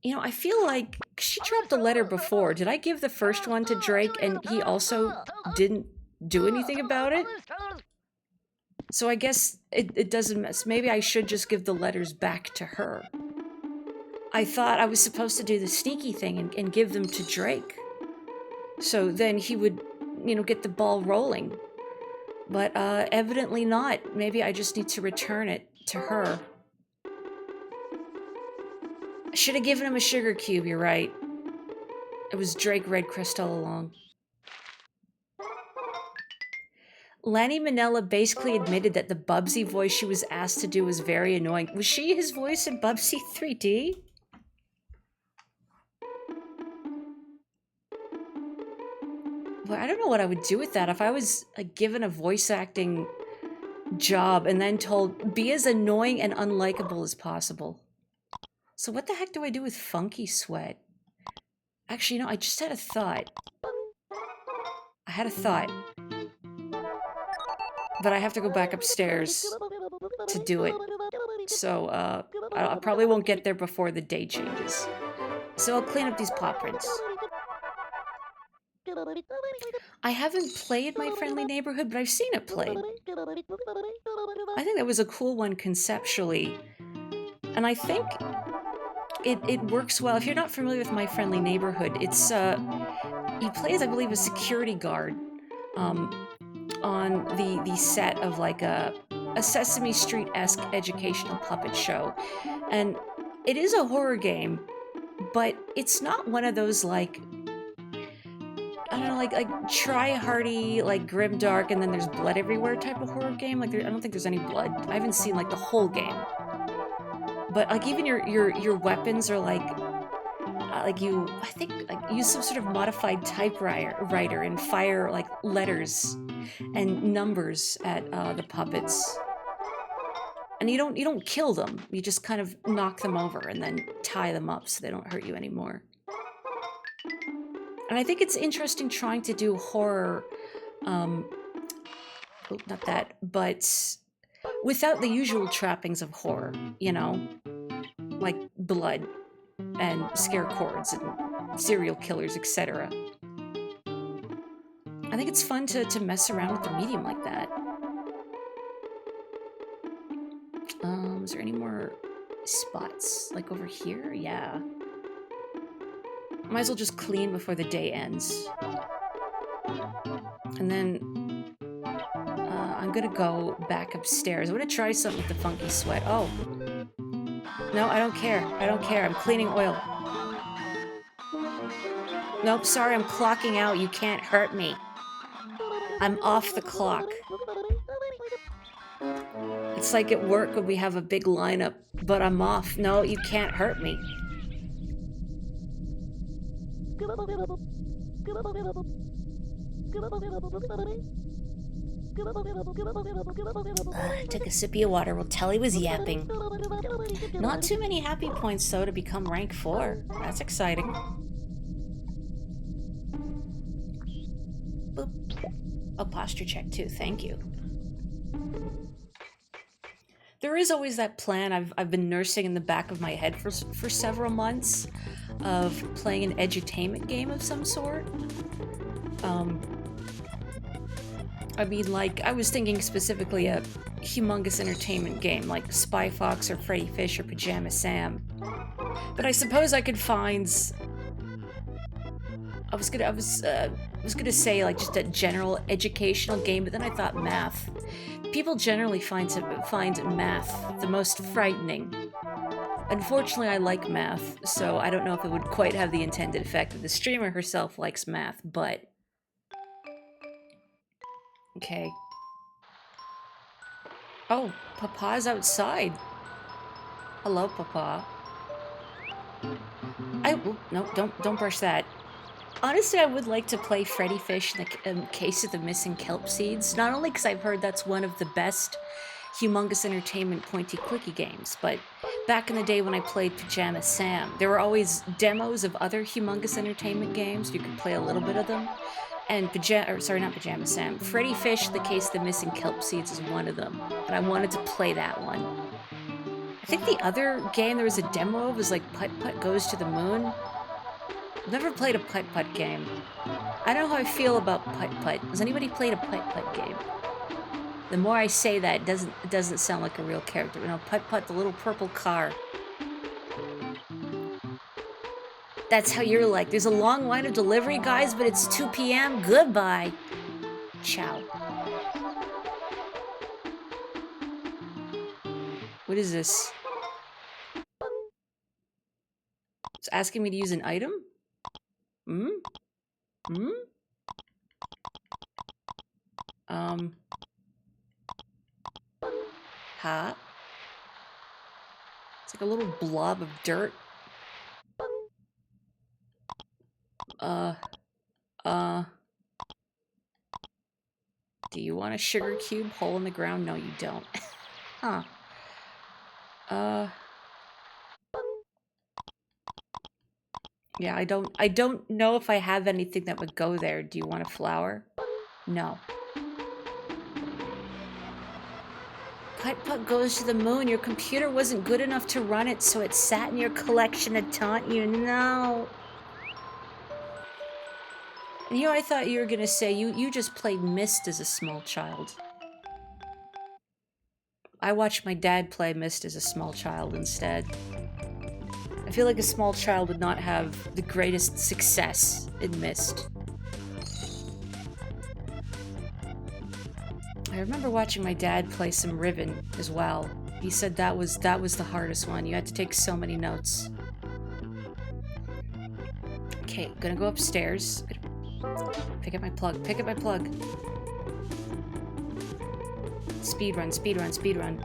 Speaker 1: You know, I feel like she dropped a letter before. Did I give the first one to Drake and he also didn't do anything about it? So I guess it doesn't mess. Maybe I should just give the letters back to her. I thought I was supposed to do the sneaky thing and give them to Drake. So then he would, you know, get the ball rolling. But evidently not. Maybe I just need to return it to her. I should have given him a sugar cube, you're right. It was Drake Red Crystal along. Lanny Minella basically admitted that the Bubsy voice she was asked to do was very annoying. Was she his voice in Bubsy 3D? Well, I don't know what I would do with that if I was given a voice acting job and then told, be as annoying and unlikable as possible. So what the heck do I do with Funky Sweat? Actually, no, I just had a thought. I had a thought. But I have to go back upstairs to do it. So, I probably won't get there before the day changes. So I'll clean up these paw prints. I haven't played My Friendly Neighborhood, but I've seen it played. I think that was a cool one conceptually. And I think it works well. If you're not familiar with My Friendly Neighborhood, it's, he plays, I believe, a security guard, on the set of like a Sesame Street-esque educational puppet show. And it is a horror game, but it's not one of those like, I don't know, like try-hardy, like grimdark, and then there's blood everywhere type of horror game. Like, I don't think there's any blood. I haven't seen like the whole game. But like even your weapons are like you, I think, like, use some sort of modified typewriter and fire like letters and numbers at the puppets. And you don't kill them. You just kind of knock them over and then tie them up so they don't hurt you anymore. And I think it's interesting trying to do horror, oh, not that, but without the usual trappings of horror, you know? Like blood and scare chords and serial killers, etc. I think it's fun to mess around with the medium like that. Is there any more spots? Like over here? Yeah. Might as well just clean before the day ends. And then I'm gonna go back upstairs. I'm gonna try something with the Funky Sweat. Oh. No, I don't care. I don't care. I'm cleaning oil. Nope, sorry, I'm clocking out. You can't hurt me. I'm off the clock. It's like at work when we have a big lineup, but I'm off. No, you can't hurt me. Took a sippy of water while Telly was yapping. Not too many happy points, though, to become rank 4. That's exciting. Boop. A posture check, too. Thank you. There is always that plan I've been nursing in the back of my head for several months of playing an edutainment game of some sort. I mean, like, I was thinking specifically a humongous entertainment game like Spy Fox or Freddy Fish or Pajama Sam. But I suppose I could find... I was gonna say like just a general educational game, but then I thought math. People generally find math the most frightening. Unfortunately, I like math, so I don't know if it would quite have the intended effect that the streamer herself likes math, but... Okay. Oh, Papa's outside. Hello, Papa. No, don't brush that. Honestly, I would like to play Freddy Fish in the Case of the Missing Kelp Seeds, not only because I've heard that's one of the best humongous entertainment pointy-clicky games, but back in the day when I played Pajama Sam, there were always demos of other humongous entertainment games. You could play a little bit of them. And not Pajama Sam. Freddy Fish, The Case of the Missing Kelp Seeds is one of them. And I wanted to play that one. I think the other game there was a demo of was like Putt Putt Goes to the Moon. I've never played a Putt Putt game. I don't know how I feel about Putt Putt. Has anybody played a Putt Putt game? The more I say that, it doesn't sound like a real character. You know, Putt Putt, the little purple car. That's how you're like. There's a long line of delivery guys, but it's 2 p.m. Goodbye. Ciao. What is this? It's asking me to use an item? Hmm? Hmm? Huh? It's like a little blob of dirt. Do you want a sugar cube hole in the ground? No, you don't. Huh. Yeah, I don't know if I have anything that would go there. Do you want a flower? No. Putt Putt Goes to the Moon. Your computer wasn't good enough to run it, so it sat in your collection to taunt you. No. And you know, I thought you were gonna say you just played Myst as a small child. I watched my dad play Myst as a small child instead. I feel like a small child would not have the greatest success in Myst. I remember watching my dad play some Riven as well. He said that was the hardest one. You had to take so many notes. Okay, gonna go upstairs. Pick up my plug. Pick up my plug. Speed run, speed run, speed run.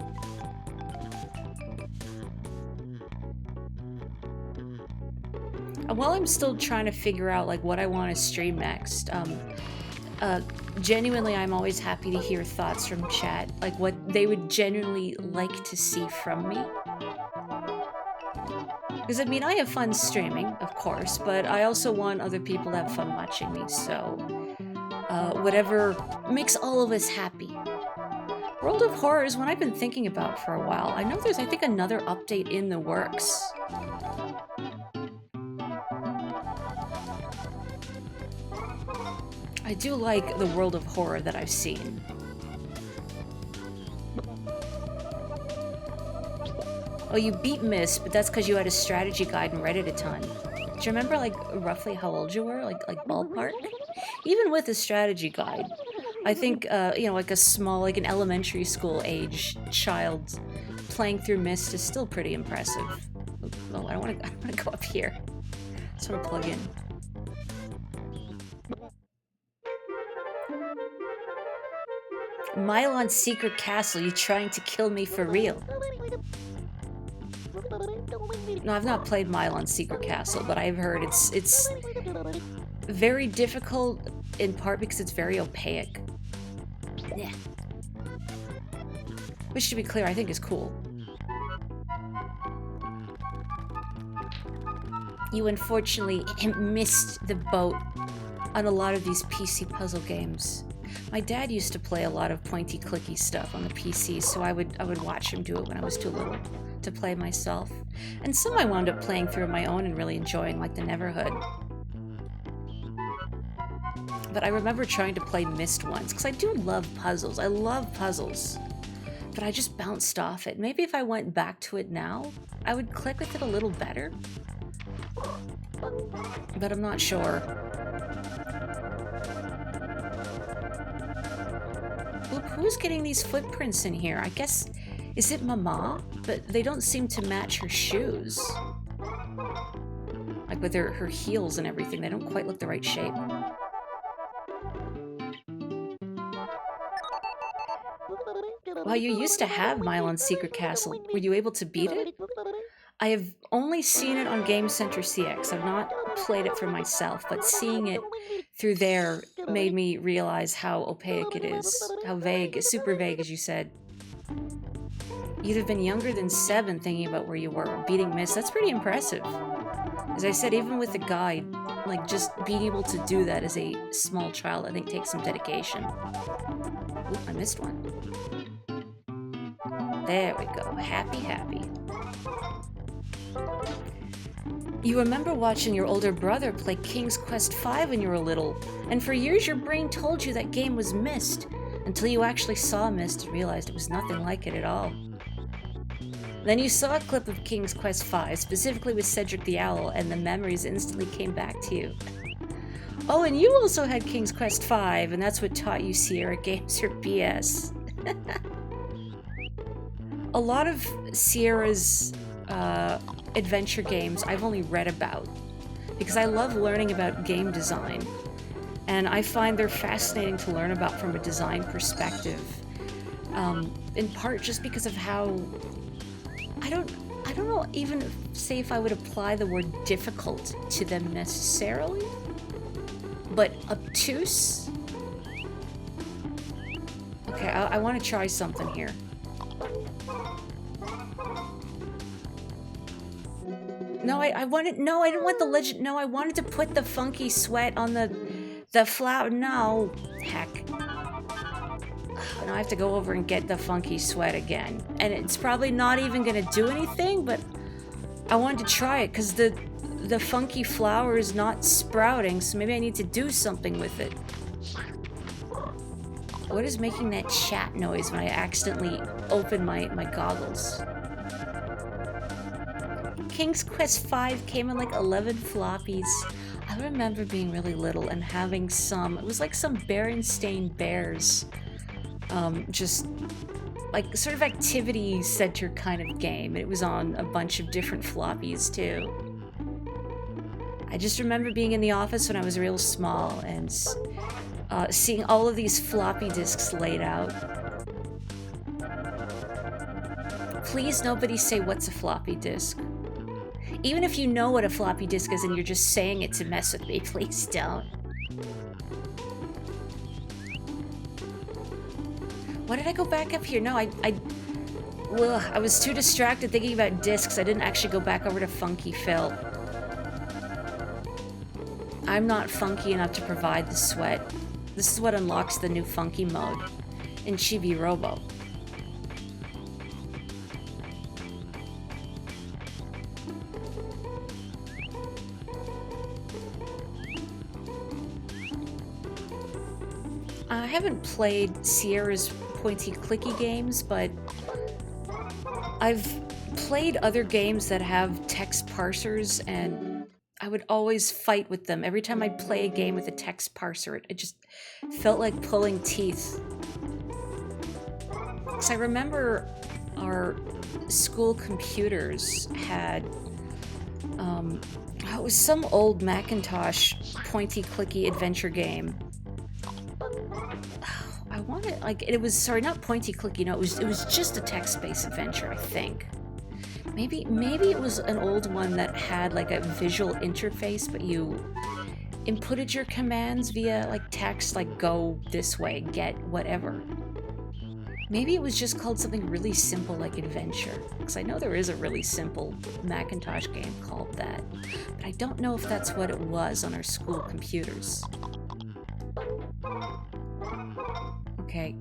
Speaker 1: While I'm still trying to figure out like what I want to stream next, genuinely I'm always happy to hear thoughts from chat, like what they would genuinely like to see from me. Because I mean, I have fun streaming, of course, but I also want other people to have fun watching me, so whatever makes all of us happy. World of Horror is one I've been thinking about for a while. I know there's, I think, another update in the works. I do like the World of Horror that I've seen. Oh, you beat Myst, but that's because you had a strategy guide and read it a ton. Do you remember, like, roughly how old you were? Like ballpark? Even with a strategy guide, I think, you know, like a small, like an elementary school age child playing through Myst is still pretty impressive. Oh, I want to go up here. I just want to plug in. Mylon's Secret Castle, you trying to kill me for real? No, I've not played Mylon's Secret Castle, but I've heard it's very difficult, in part because it's very opaque. Yeah. Which, to be clear, I think is cool. You unfortunately missed the boat on a lot of these PC puzzle games. My dad used to play a lot of pointy clicky stuff on the PC, so I would watch him do it when I was too little to play myself. And some I wound up playing through on my own and really enjoying, like the Neverhood. But I remember trying to play Myst once, because I do love puzzles. I love puzzles. But I just bounced off it. Maybe if I went back to it now, I would click with it a little better. But I'm not sure. Look, who's getting these footprints in here? I guess, is it Mama? But they don't seem to match her shoes. Like with her heels and everything, they don't quite look the right shape. Well, you used to have Mylon's Secret Castle. Were you able to beat it? I have only seen it on Game Center CX. I've not played it for myself, but seeing it through there made me realize how opaque it is. How vague, super vague, as you said. You'd have been younger than 7 thinking about where you were, beating Myst. That's pretty impressive. As I said, even with the guide, like, just being able to do that as a small child, I think takes some dedication. Ooh, I missed one. There we go. Happy, happy. You remember watching your older brother play King's Quest V when you were little, and for years your brain told you that game was Myst, until you actually saw Myst and realized it was nothing like it at all. Then you saw a clip of King's Quest V, specifically with Cedric the Owl, and the memories instantly came back to you. Oh, and you also had King's Quest V, and that's what taught you Sierra games are BS. A lot of Sierra's adventure games I've only read about, because I love learning about game design, and I find they're fascinating to learn about from a design perspective, in part just because of how I don't know even say if I would apply the word difficult to them necessarily, but obtuse? Okay, I want to try something here. No, I didn't want the legend. No, I wanted to put the funky sweat on the flower. No, heck. Now I have to go over and get the funky sweat again. And it's probably not even gonna do anything, but I wanted to try it because the funky flower is not sprouting, so maybe I need to do something with it. What is making that chat noise when I accidentally open my goggles? King's Quest V came in like 11 floppies. I remember being really little and having some, it was like some Berenstain Bears, just like sort of activity center kind of game. It was on a bunch of different floppies too. I just remember being in the office when I was real small and seeing all of these floppy disks laid out. Please nobody say what's a floppy disk. Even if you know what a floppy disk is and you're just saying it to mess with me, please don't. Why did I go back up here? No, I was too distracted thinking about discs. I didn't actually go back over to Funky Phil. I'm not funky enough to provide the sweat. This is what unlocks the new funky mode in Chibi-Robo. I haven't played Sierra's pointy-clicky games, but I've played other games that have text parsers, and I would always fight with them. Every time I'd play a game with a text parser, it just felt like pulling teeth. Because I remember our school computers had, it was some old Macintosh pointy-clicky adventure game. I wanted, like, it was, sorry, not pointy-clicky, no, it was just a text-based adventure, I think. Maybe it was an old one that had, like, a visual interface, but you inputted your commands via, like, text, like, go this way, get whatever. Maybe it was just called something really simple like Adventure, because I know there is a really simple Macintosh game called that, but I don't know if that's what it was on our school computers. Okay.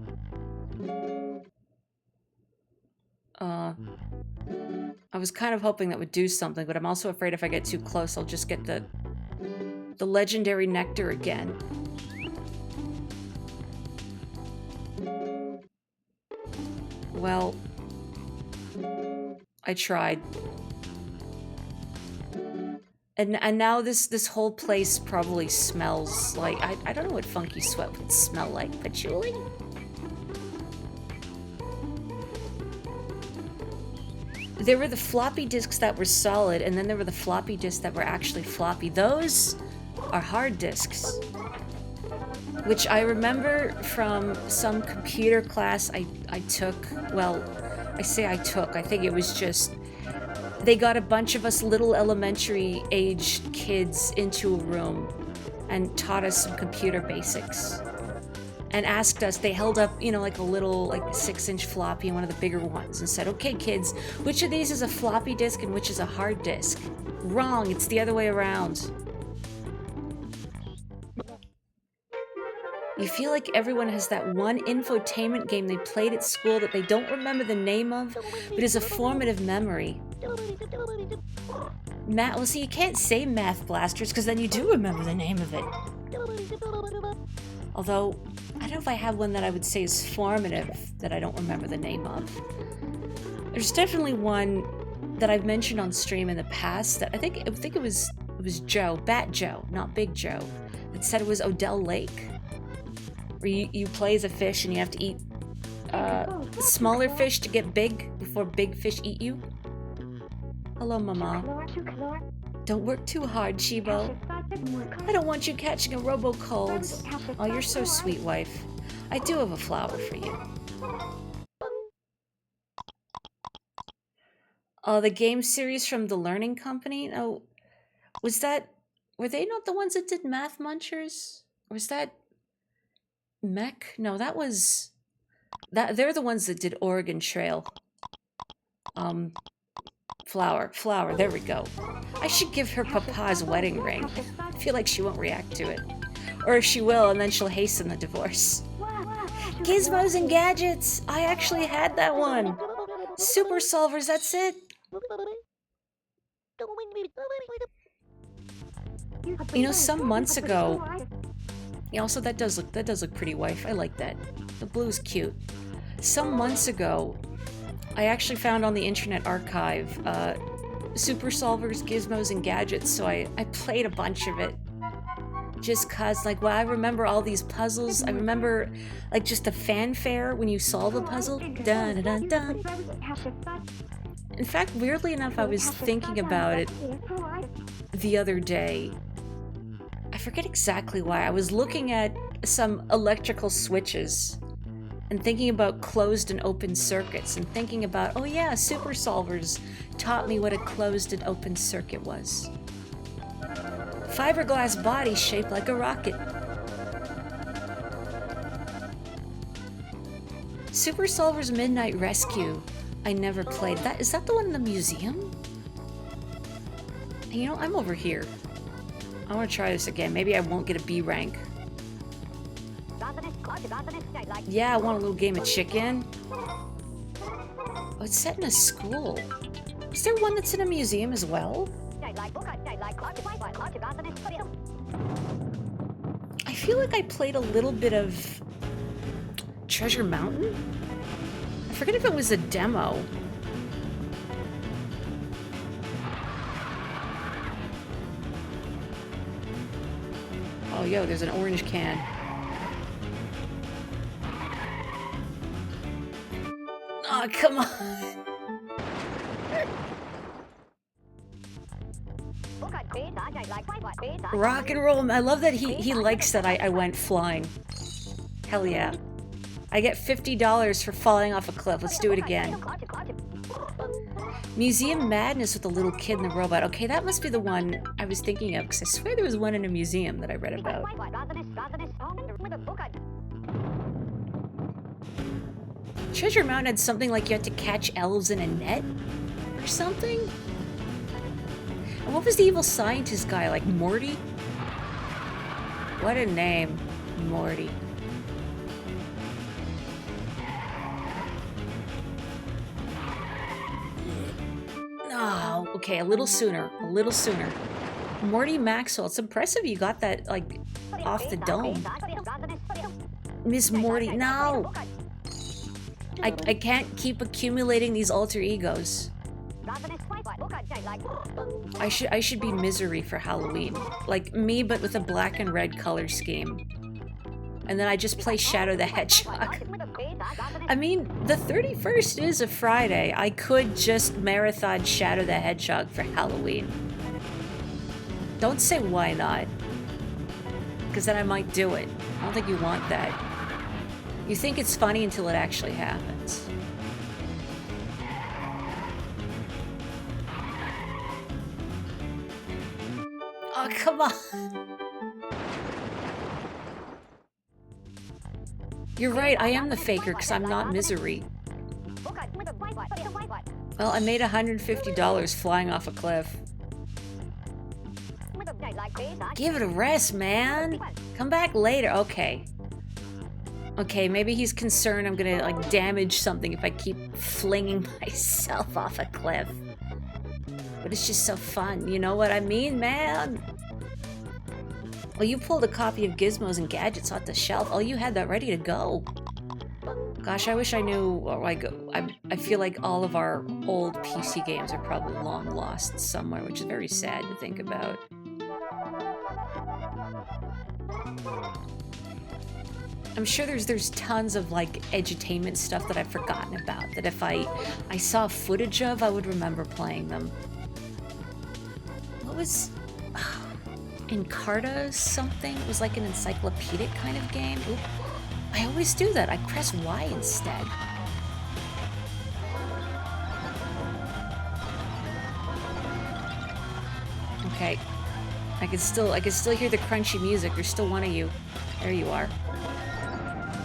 Speaker 1: I was kind of hoping that would do something, but I'm also afraid if I get too close, I'll just get the legendary nectar again. Well, I tried. And now this whole place probably smells like, I don't know what funky sweat would smell like. Patchouli? There were the floppy disks that were solid, and then there were the floppy disks that were actually floppy. Those are hard disks. Which I remember from some computer class I took. Well, I say I took. I think it was just, they got a bunch of us little elementary-aged kids into a room and taught us some computer basics. And asked us, they held up, you know, like a little, like 6-inch floppy and one of the bigger ones and said, okay, kids, which of these is a floppy disk and which is a hard disk? Wrong, it's the other way around. You feel like everyone has that one infotainment game they played at school that they don't remember the name of, but is a formative memory. Well, see, you can't say Math Blasters, because then you do remember the name of it. Although, I don't know if I have one that I would say is formative that I don't remember the name of. There's definitely one that I've mentioned on stream in the past that I think it was Joe, Bat Joe, not Big Joe, that said it was Odell Lake. Where you play as a fish and you have to eat smaller fish to get big before big fish eat you. Hello, Mama. Don't work too hard, Chibo. I don't want you catching a robo-cold. Oh, you're so sweet, wife. I do have a flower for you. Oh, the game series from the Learning Company? Oh, were they not the ones that did Math Munchers? Or was that Mech? No, that was... They're the ones that did Oregon Trail. Flower, there we go. I should give her Papa's wedding ring. I feel like she won't react to it. Or if she will, and then she'll hasten the divorce. Gizmos and Gadgets! I actually had that one! Super Solvers, that's it! You know, some months ago... Yeah, also that does look pretty, wife. I like that. The blue's cute. Some months ago, I actually found on the Internet Archive Super Solvers, Gizmos, and Gadgets, so I played a bunch of it. Just cause, like, well, I remember all these puzzles. I remember, like, just the fanfare when you solve a puzzle. Dun dun dun. In fact, weirdly enough, I was thinking about it the other day. I forget exactly why. I was looking at some electrical switches and thinking about closed and open circuits and thinking about, oh yeah, Super Solvers taught me what a closed and open circuit was. Fiberglass body shaped like a rocket. Super Solvers Midnight Rescue. I never played that. Is that the one in the museum? You know, I'm over here. I want to try this again. Maybe I won't get a B rank. Yeah, I want a little game of chicken. Oh, it's set in a school. Is there one that's in a museum as well? I feel like I played a little bit of Treasure Mountain? I forget if it was a demo. Oh, yo, there's an orange can. Oh, come on. Rock and roll. I love that he likes that I went flying. Hell yeah. I get $50 for falling off a cliff. Let's do it again. Museum Madness with the little kid and the robot. Okay, that must be the one I was thinking of, because I swear there was one in a museum that I read about. Treasure Mountain had something like you had to catch elves in a net? Or something? And what was the evil scientist guy, like Morty? What a name, Morty. Oh, okay, a little sooner, Morty Maxwell, it's impressive you got that, like, off the dome. Miss Morty, no! I can't keep accumulating these alter egos. I should be Misery for Halloween. Like me, but with a black and red color scheme. And then I just play Shadow the Hedgehog. I mean, the 31st is a Friday. I could just marathon Shadow the Hedgehog for Halloween. Don't say why not. Because then I might do it. I don't think you want that. You think it's funny until it actually happens. Oh, come on. You're right, I am the faker because I'm not Misery. Well, I made $150 flying off a cliff. Give it a rest, man. Come back later. Okay. Okay, maybe he's concerned I'm gonna, like, damage something if I keep flinging myself off a cliff. But it's just so fun, you know what I mean, man? Well, you pulled a copy of Gizmos and Gadgets off the shelf. Oh, you had that ready to go. Gosh, I wish I knew, like, I feel like all of our old PC games are probably long lost somewhere, which is very sad to think about. I'm sure there's tons of, like, edutainment stuff that I've forgotten about, that if I saw footage of, I would remember playing them. What was... Encarta something? It was like an encyclopedic kind of game. Oop. I always do that. I press Y instead. Okay. I can still hear the crunchy music. There's still one of you. There you are.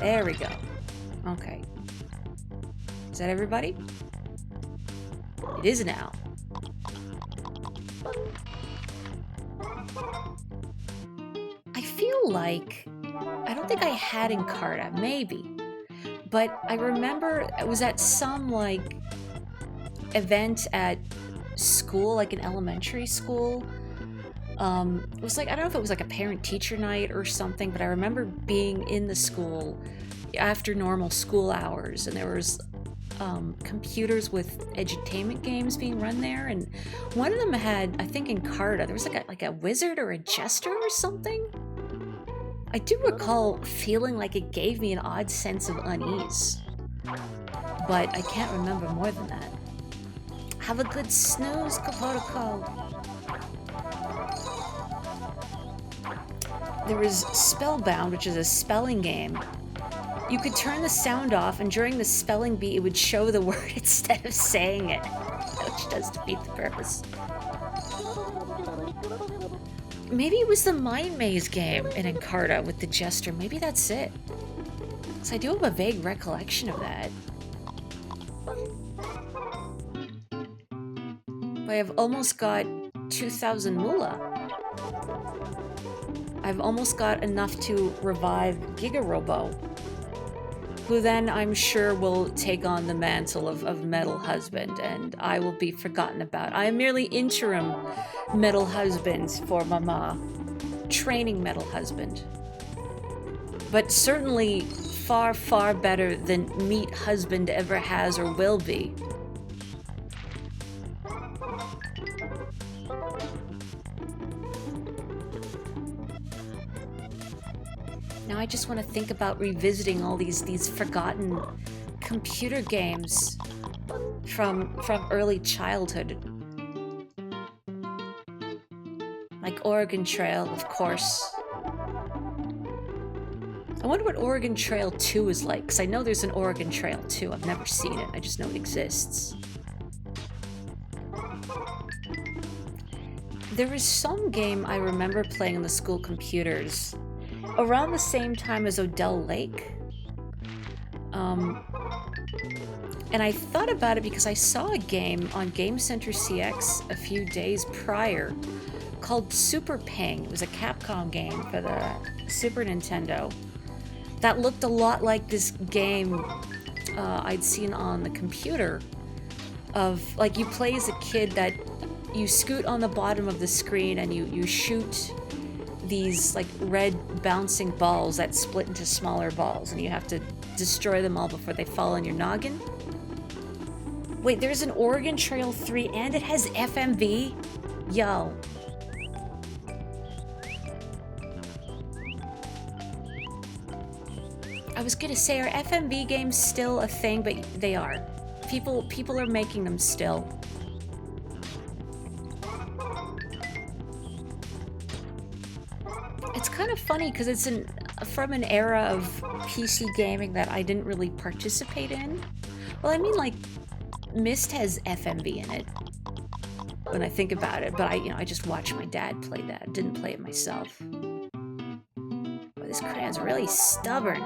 Speaker 1: There we go. Okay. Is that everybody? It is now. I feel like... I don't think I had Encarta, maybe. But I remember it was at some, like, event at school, like an elementary school. It was like, I don't know if it was like a parent-teacher night or something, but I remember being in the school after normal school hours, and there was computers with edutainment games being run there, and one of them had, I think, Encarta. There was like a wizard or a jester or something. I do recall feeling like it gave me an odd sense of unease, but I can't remember more than that. Have a good snooze, Kapotoko. There was Spellbound, which is a spelling game. You could turn the sound off, and during the spelling bee, it would show the word instead of saying it, which does defeat the purpose. Maybe it was the Mind Maze game in Encarta with the Jester. Maybe that's it. Because I do have a vague recollection of that. I have almost got 2,000 moolah. I've almost got enough to revive Chibi-Robo, who then I'm sure will take on the mantle of Metal Husband, and I will be forgotten about. I am merely interim Metal Husband for Mama, training Metal Husband. But certainly far, far better than Meat Husband ever has or will be. Now I just want to think about revisiting all these forgotten computer games from early childhood. Like Oregon Trail, of course. I wonder what Oregon Trail 2 is like, because I know there's an Oregon Trail 2. I've never seen it, I just know it exists. There was some game I remember playing on the school computers around the same time as Odell Lake. And I thought about it because I saw a game on Game Center CX a few days prior called Super Ping. It was a Capcom game for the Super Nintendo that looked a lot like this game I'd seen on the computer. Of, like, you play as a kid that you scoot on the bottom of the screen and you shoot these, like, red bouncing balls that split into smaller balls, and you have to destroy them all before they fall on your noggin. Wait, there's an Oregon Trail 3 and it has FMV? Yo. I was gonna say, are FMV games still a thing? But they are. People are making them still. It's kind of funny because it's from an era of PC gaming that I didn't really participate in. Well, I mean, like, Myst has FMV in it when I think about it, but I just watched my dad play that. Didn't play it myself. But this crayon's really stubborn.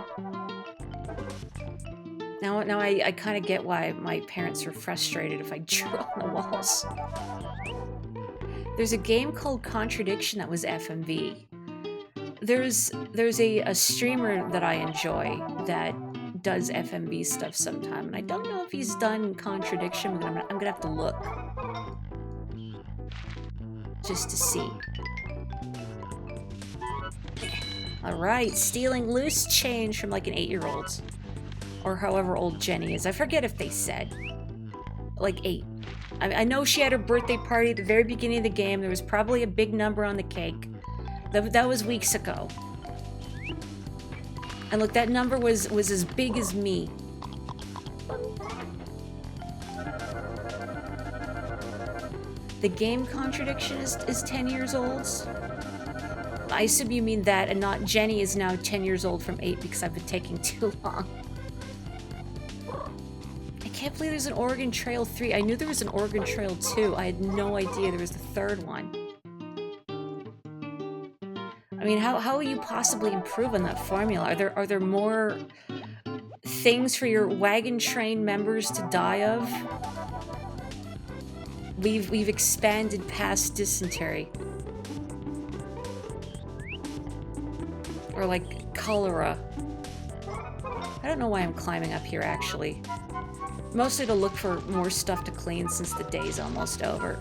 Speaker 1: Now I kind of get why my parents were frustrated if I drew on the walls. There's a game called Contradiction that was FMV. There's a streamer that I enjoy that does FMV stuff sometime, and I don't know if he's done Contradiction, but I'm gonna have to look. Just to see. Alright, stealing loose change from like an 8-year-old. Or however old Jenny is. I forget if they said. Like 8. I know she had her birthday party at the very beginning of the game. There was probably a big number on the cake. That was weeks ago. And look, that number was as big as me. The game Contradiction is 10 years old. I assume you mean that, and not Jenny is now 10 years old from 8 because I've been taking too long. I can't believe there's an Oregon Trail 3. I knew there was an Oregon Trail 2. I had no idea there was the third one. I mean, how will you possibly improve on that formula? Are there more things for your wagon train members to die of? We've expanded past dysentery. Or like cholera. I don't know why I'm climbing up here actually. Mostly to look for more stuff to clean since the day's almost over.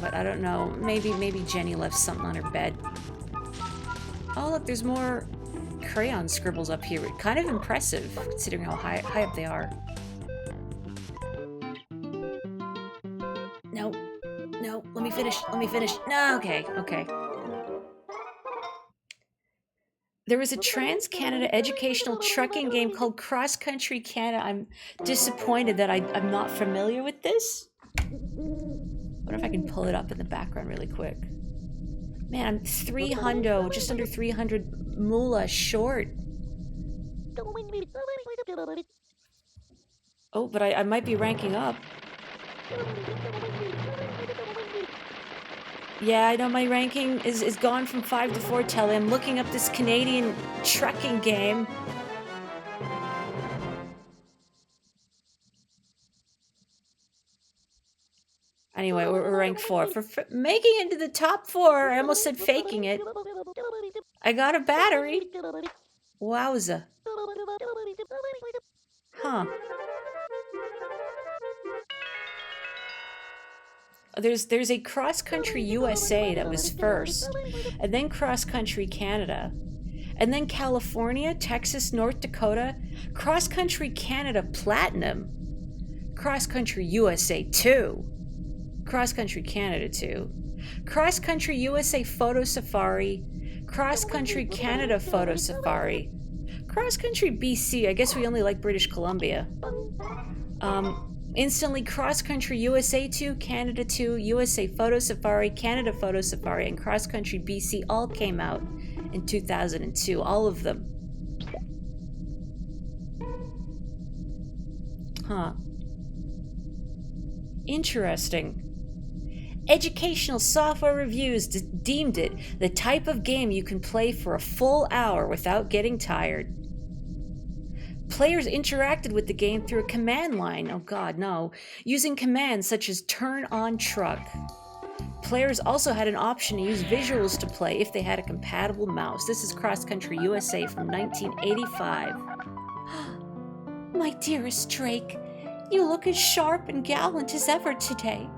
Speaker 1: But I don't know, maybe Jenny left something on her bed. Oh look, there's more crayon scribbles up here. Kind of impressive considering how high up they are. No, let me finish. No, okay. There was a Trans-Canada educational trucking game called Cross Country Canada. I'm disappointed that I'm not familiar with this. I wonder if I can pull it up in the background really quick. Man, I'm just under 300 moolah short. Oh, but I might be ranking up. Yeah, I know my ranking is gone from 5 to 4, Telly. I'm looking up this Canadian trucking game. Anyway, we're ranked 4. For making it into the top 4, I almost said faking it. I got a battery. Wowza. Huh. There's a Cross Country USA that was first, and then Cross Country Canada, and then California, Texas, North Dakota, Cross Country Canada Platinum, Cross Country USA 2, Cross Country Canada 2, Cross Country USA Photo Safari, Cross Country Canada Photo Safari, Cross Country BC, I guess we only like British Columbia. Instantly Cross Country USA 2, Canada 2, USA Photo Safari, Canada Photo Safari, and Cross Country BC all came out in 2002, all of them. Huh. Interesting. Educational Software Reviews deemed it the type of game you can play for a full hour without getting tired. Players interacted with the game through a command line, oh god, no, using commands such as turn on truck. Players also had an option to use visuals to play if they had a compatible mouse. This is Cross Country USA from 1985. My dearest Drake, you look as sharp and gallant as ever today.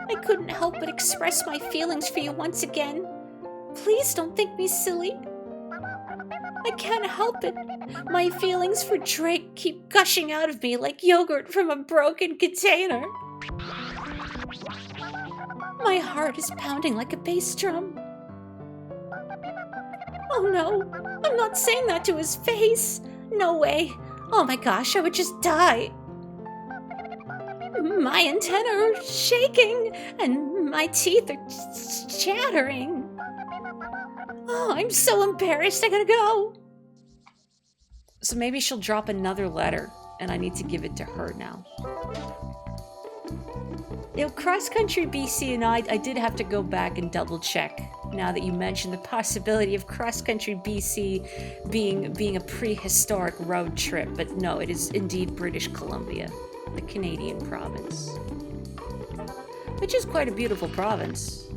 Speaker 1: I couldn't help but express my feelings for you once again. Please don't think me silly. I can't help it. My feelings for Drake keep gushing out of me like yogurt from a broken container. My heart is pounding like a bass drum. Oh no, I'm not saying that to his face. No way. Oh my gosh, I would just die. My antennae are shaking and my teeth are chattering. Oh, I'm so embarrassed, I gotta go. So maybe she'll drop another letter, and I need to give it to her now. You know, Cross Country BC and I did have to go back and double check, now that you mentioned the possibility of Cross Country BC being a prehistoric road trip, but no, it is indeed British Columbia, the Canadian province. which is quite a beautiful province.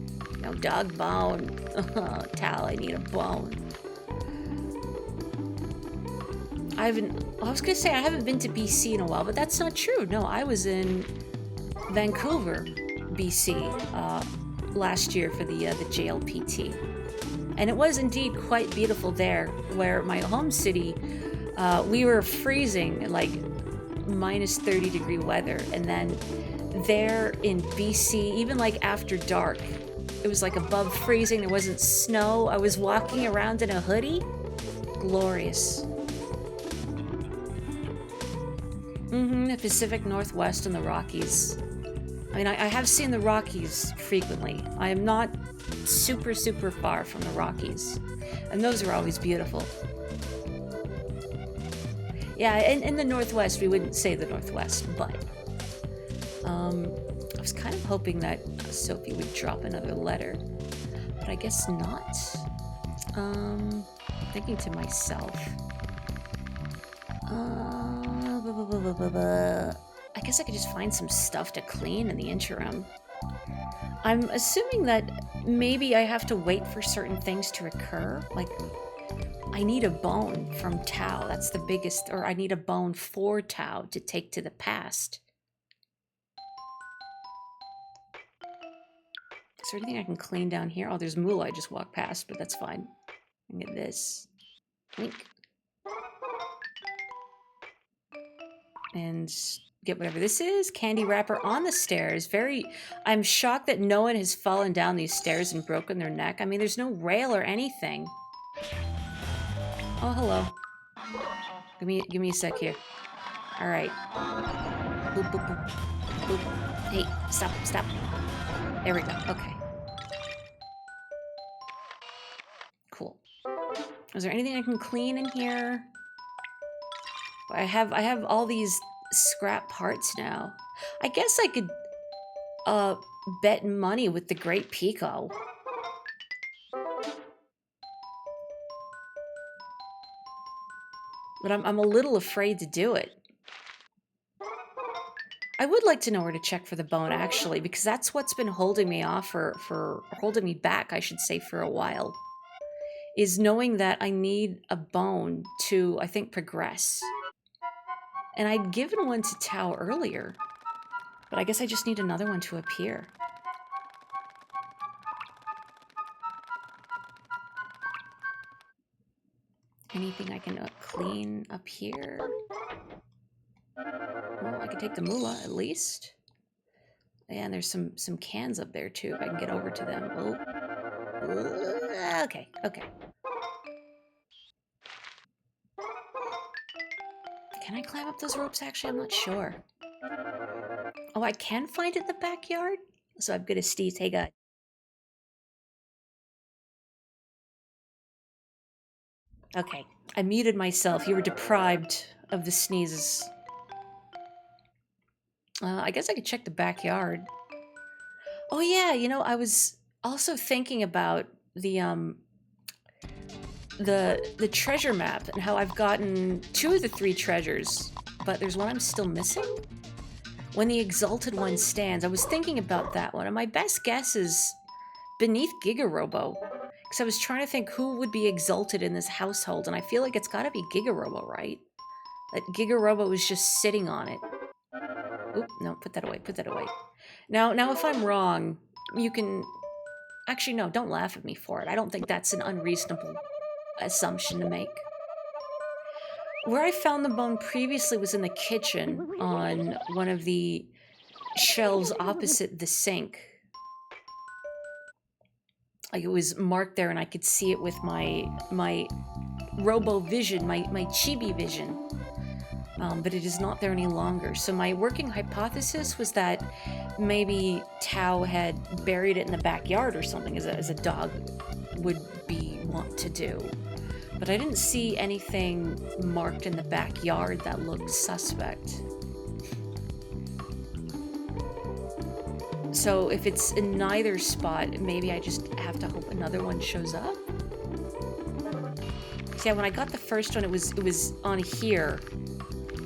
Speaker 1: No dog bone. Tal, I need a bone. I was gonna say I haven't been to BC in a while, but that's not true. No, I was in Vancouver, BC, last year for the JLPT. And it was indeed quite beautiful there, where my home city, we were freezing, like minus 30-degree weather. And then there in BC, even like after dark, it was like above freezing. There wasn't snow. I was walking around in a hoodie. Glorious. The Pacific Northwest and the Rockies. I mean, I have seen the Rockies frequently. I am not super, super far from the Rockies. And those are always beautiful. Yeah, in the Northwest, we wouldn't say the Northwest, but... I was kind of hoping that Sophie would drop another letter. But I guess not. Thinking to myself... I guess I could just find some stuff to clean in the interim. I'm assuming that maybe I have to wait for certain things to occur. Like, I need a bone from Tao. That's the biggest, or I need a bone for Tao to take to the past. Is there anything I can clean down here? Oh, there's Moolah I just walked past, but that's fine. I get this. Link. And get whatever this is. Candy wrapper on the stairs. I'm shocked that no one has fallen down these stairs and broken their neck. I mean, there's no rail or anything. Oh, hello. Give me a sec here. All right. Boop, boop, boop. Boop. Hey, stop. There we go. Okay. Cool. Is there anything I can clean in here? I have all these scrap parts now. I guess I could bet money with the Great Pico. But I'm a little afraid to do it. I would like to know where to check for the bone, actually, because that's what's been holding me off for holding me back, I should say, for a while. Is knowing that I need a bone to, I think, progress. And I'd given one to Tao earlier, but I guess I just need another one to appear. Anything I can clean up here? Well, I could take the Moolah, at least. And there's some cans up there, too, if I can get over to them. Oh. Okay. Can I climb up those ropes, actually? I'm not sure. Oh, I can find it in the backyard? So I'm gonna sneeze. Hey, God. Okay, I muted myself. You were deprived of the sneezes. I guess I could check the backyard. Oh yeah, you know, I was also thinking about the treasure map and how I've gotten 2 of the 3 treasures, but there's one I'm still missing. When the Exalted One stands, I was thinking about that one, and my best guess is beneath Chibi-Robo. Because I was trying to think who would be exalted in this household, and I feel like it's gotta be Chibi-Robo, right? That Chibi-Robo was just sitting on it. Oop, no, put that away. Now if I'm wrong, you can... Actually, no, don't laugh at me for it. I don't think that's an unreasonable assumption to make. Where I found the bone previously was in the kitchen on one of the shelves opposite the sink. Like, it was marked there and I could see it with my Robo vision, my Chibi vision. But it is not there any longer. So my working hypothesis was that maybe Tao had buried it in the backyard or something, as a dog would want to do. But I didn't see anything marked in the backyard that looked suspect. So if it's in neither spot, maybe I just have to hope another one shows up. See, when I got the first one, it was on here.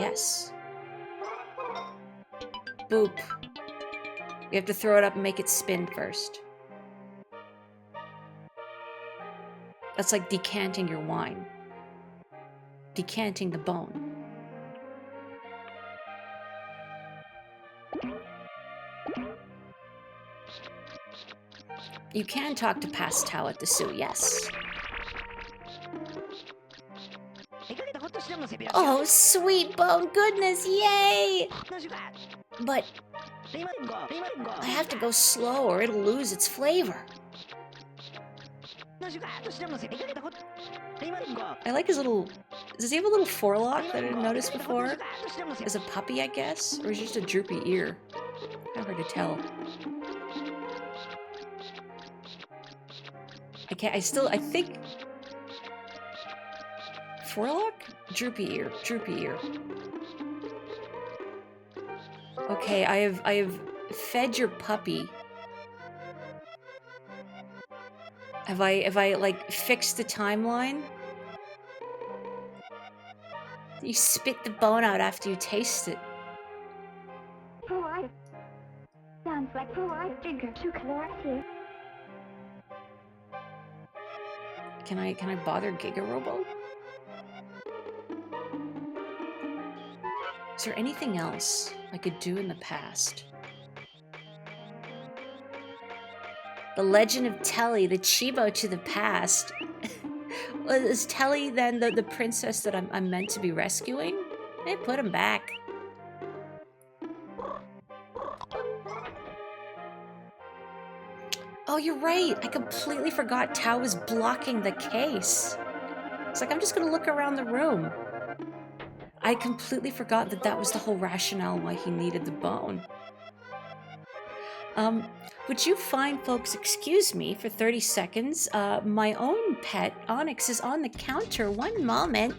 Speaker 1: Yes. Boop. You have to throw it up and make it spin first. That's like decanting your wine. Decanting the bone. You can talk to Pastel at the zoo, yes. Oh, sweet bone goodness, yay! But I have to go slow or it'll lose its flavor. I like his little... Does he have a little forelock that I didn't notice before? As a puppy, I guess? Or is it just a droopy ear? Kind of hard to tell. I think... Forelock? Droopy ear. Droopy ear. Okay, I have fed your puppy. Have I like fixed the timeline? You spit the bone out after you taste it.
Speaker 2: Sounds like
Speaker 1: Can I bother Chibi-Robo? Is there anything else I could do in the past? The Legend of Telly, the Chibo to the past. Is Telly then the princess that I'm meant to be rescuing? Hey, put him back. Oh, you're right. I completely forgot Tao was blocking the case. It's like, I'm just gonna look around the room. I completely forgot that that was the whole rationale why he needed the bone. Would you find, folks, excuse me for 30 seconds, my own pet, Onyx, is on the counter. One moment.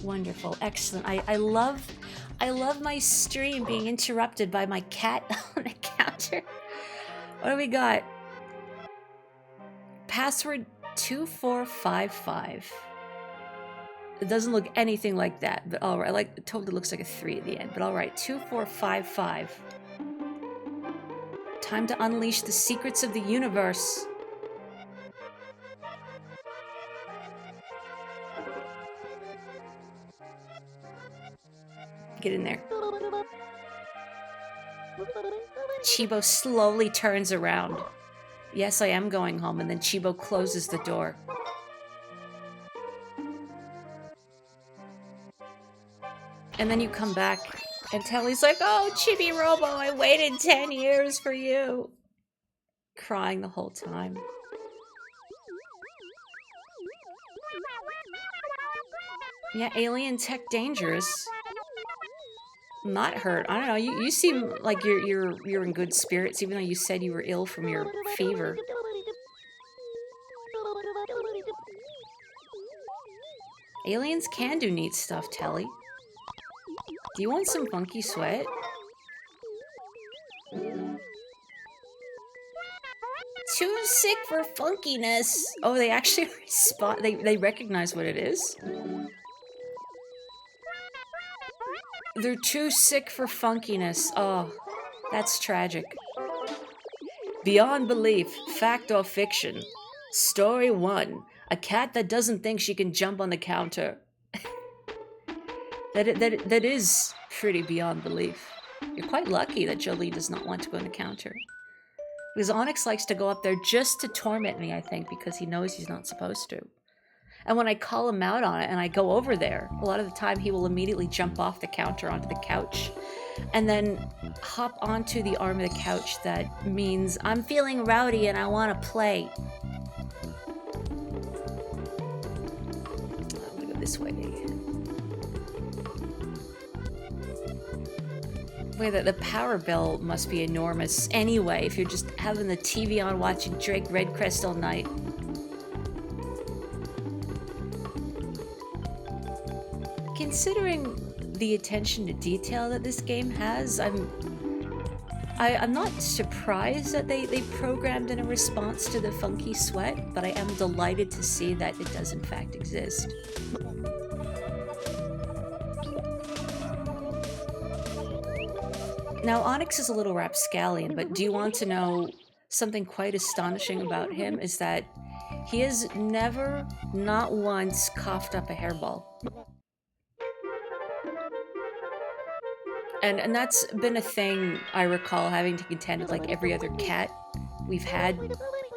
Speaker 1: Wonderful, excellent. I love my stream being interrupted by my cat on the counter. What do we got? Password 2455. It doesn't look anything like that, but all right. I like totally looks like a 3 at the end, but all right. 2455. Time to unleash the secrets of the universe. Get in there. Chibo slowly turns around. Yes, I am going home, and then Chibo closes the door. And then you come back, and Telly's like, oh, Chibi-Robo, I waited 10 years for you. Crying the whole time. Yeah, alien tech dangerous. Not hurt. I don't know. You seem like you're in good spirits, even though you said you were ill from your fever. Aliens can do neat stuff, Telly. Do you want some funky sweat? Too sick for funkiness. Oh, they actually spot. They recognize what it is. They're too sick for funkiness. Oh, that's tragic. Beyond belief, fact or fiction. Story 1. A cat that doesn't think she can jump on the counter. That is pretty beyond belief. You're quite lucky that Jolie does not want to go on the counter. Because Onyx likes to go up there just to torment me, I think, because he knows he's not supposed to. And when I call him out on it and I go over there, a lot of the time he will immediately jump off the counter onto the couch and then hop onto the arm of the couch that means, I'm feeling rowdy and I want to play. I'm gonna go this way. Wait, the power bill must be enormous anyway if you're just having the TV on watching Drake Redcrest all night. Considering the attention to detail that this game has. I'm not surprised that they programmed in a response to the funky sweat, but I am delighted to see that it does in fact exist. Now, Onyx is a little rapscallion, but do you want to know something quite astonishing about him? Is that he has never, not once, coughed up a hairball. And that's been a thing I recall having to contend with like every other cat we've had.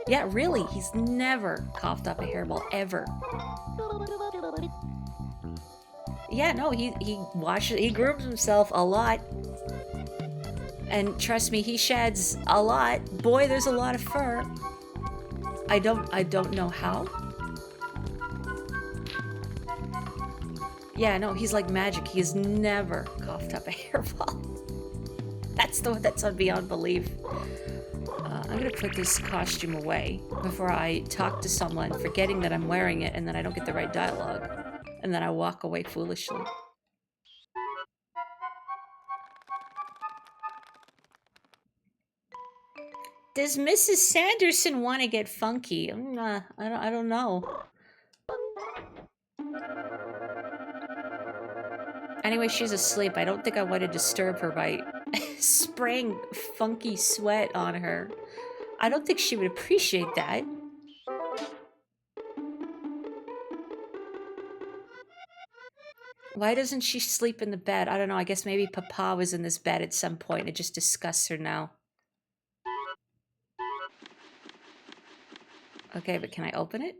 Speaker 1: Yeah, really, he's never coughed up a hairball, ever. Yeah, no, he washes, he grooms himself a lot. And trust me, he sheds a lot. Boy, there's a lot of fur. I don't know how. Yeah, no, he's like magic. He has never coughed up a hairball. That's beyond belief. I'm gonna put this costume away before I talk to someone, forgetting that I'm wearing it, and then I don't get the right dialogue, and then I walk away foolishly. Does Mrs. Sanderson want to get funky? I don't know. Anyway, she's asleep. I don't think I want to disturb her by spraying funky sweat on her. I don't think she would appreciate that. Why doesn't she sleep in the bed? I don't know. I guess maybe Papa was in this bed at some point. It just disgusts her now. Okay, but can I open it?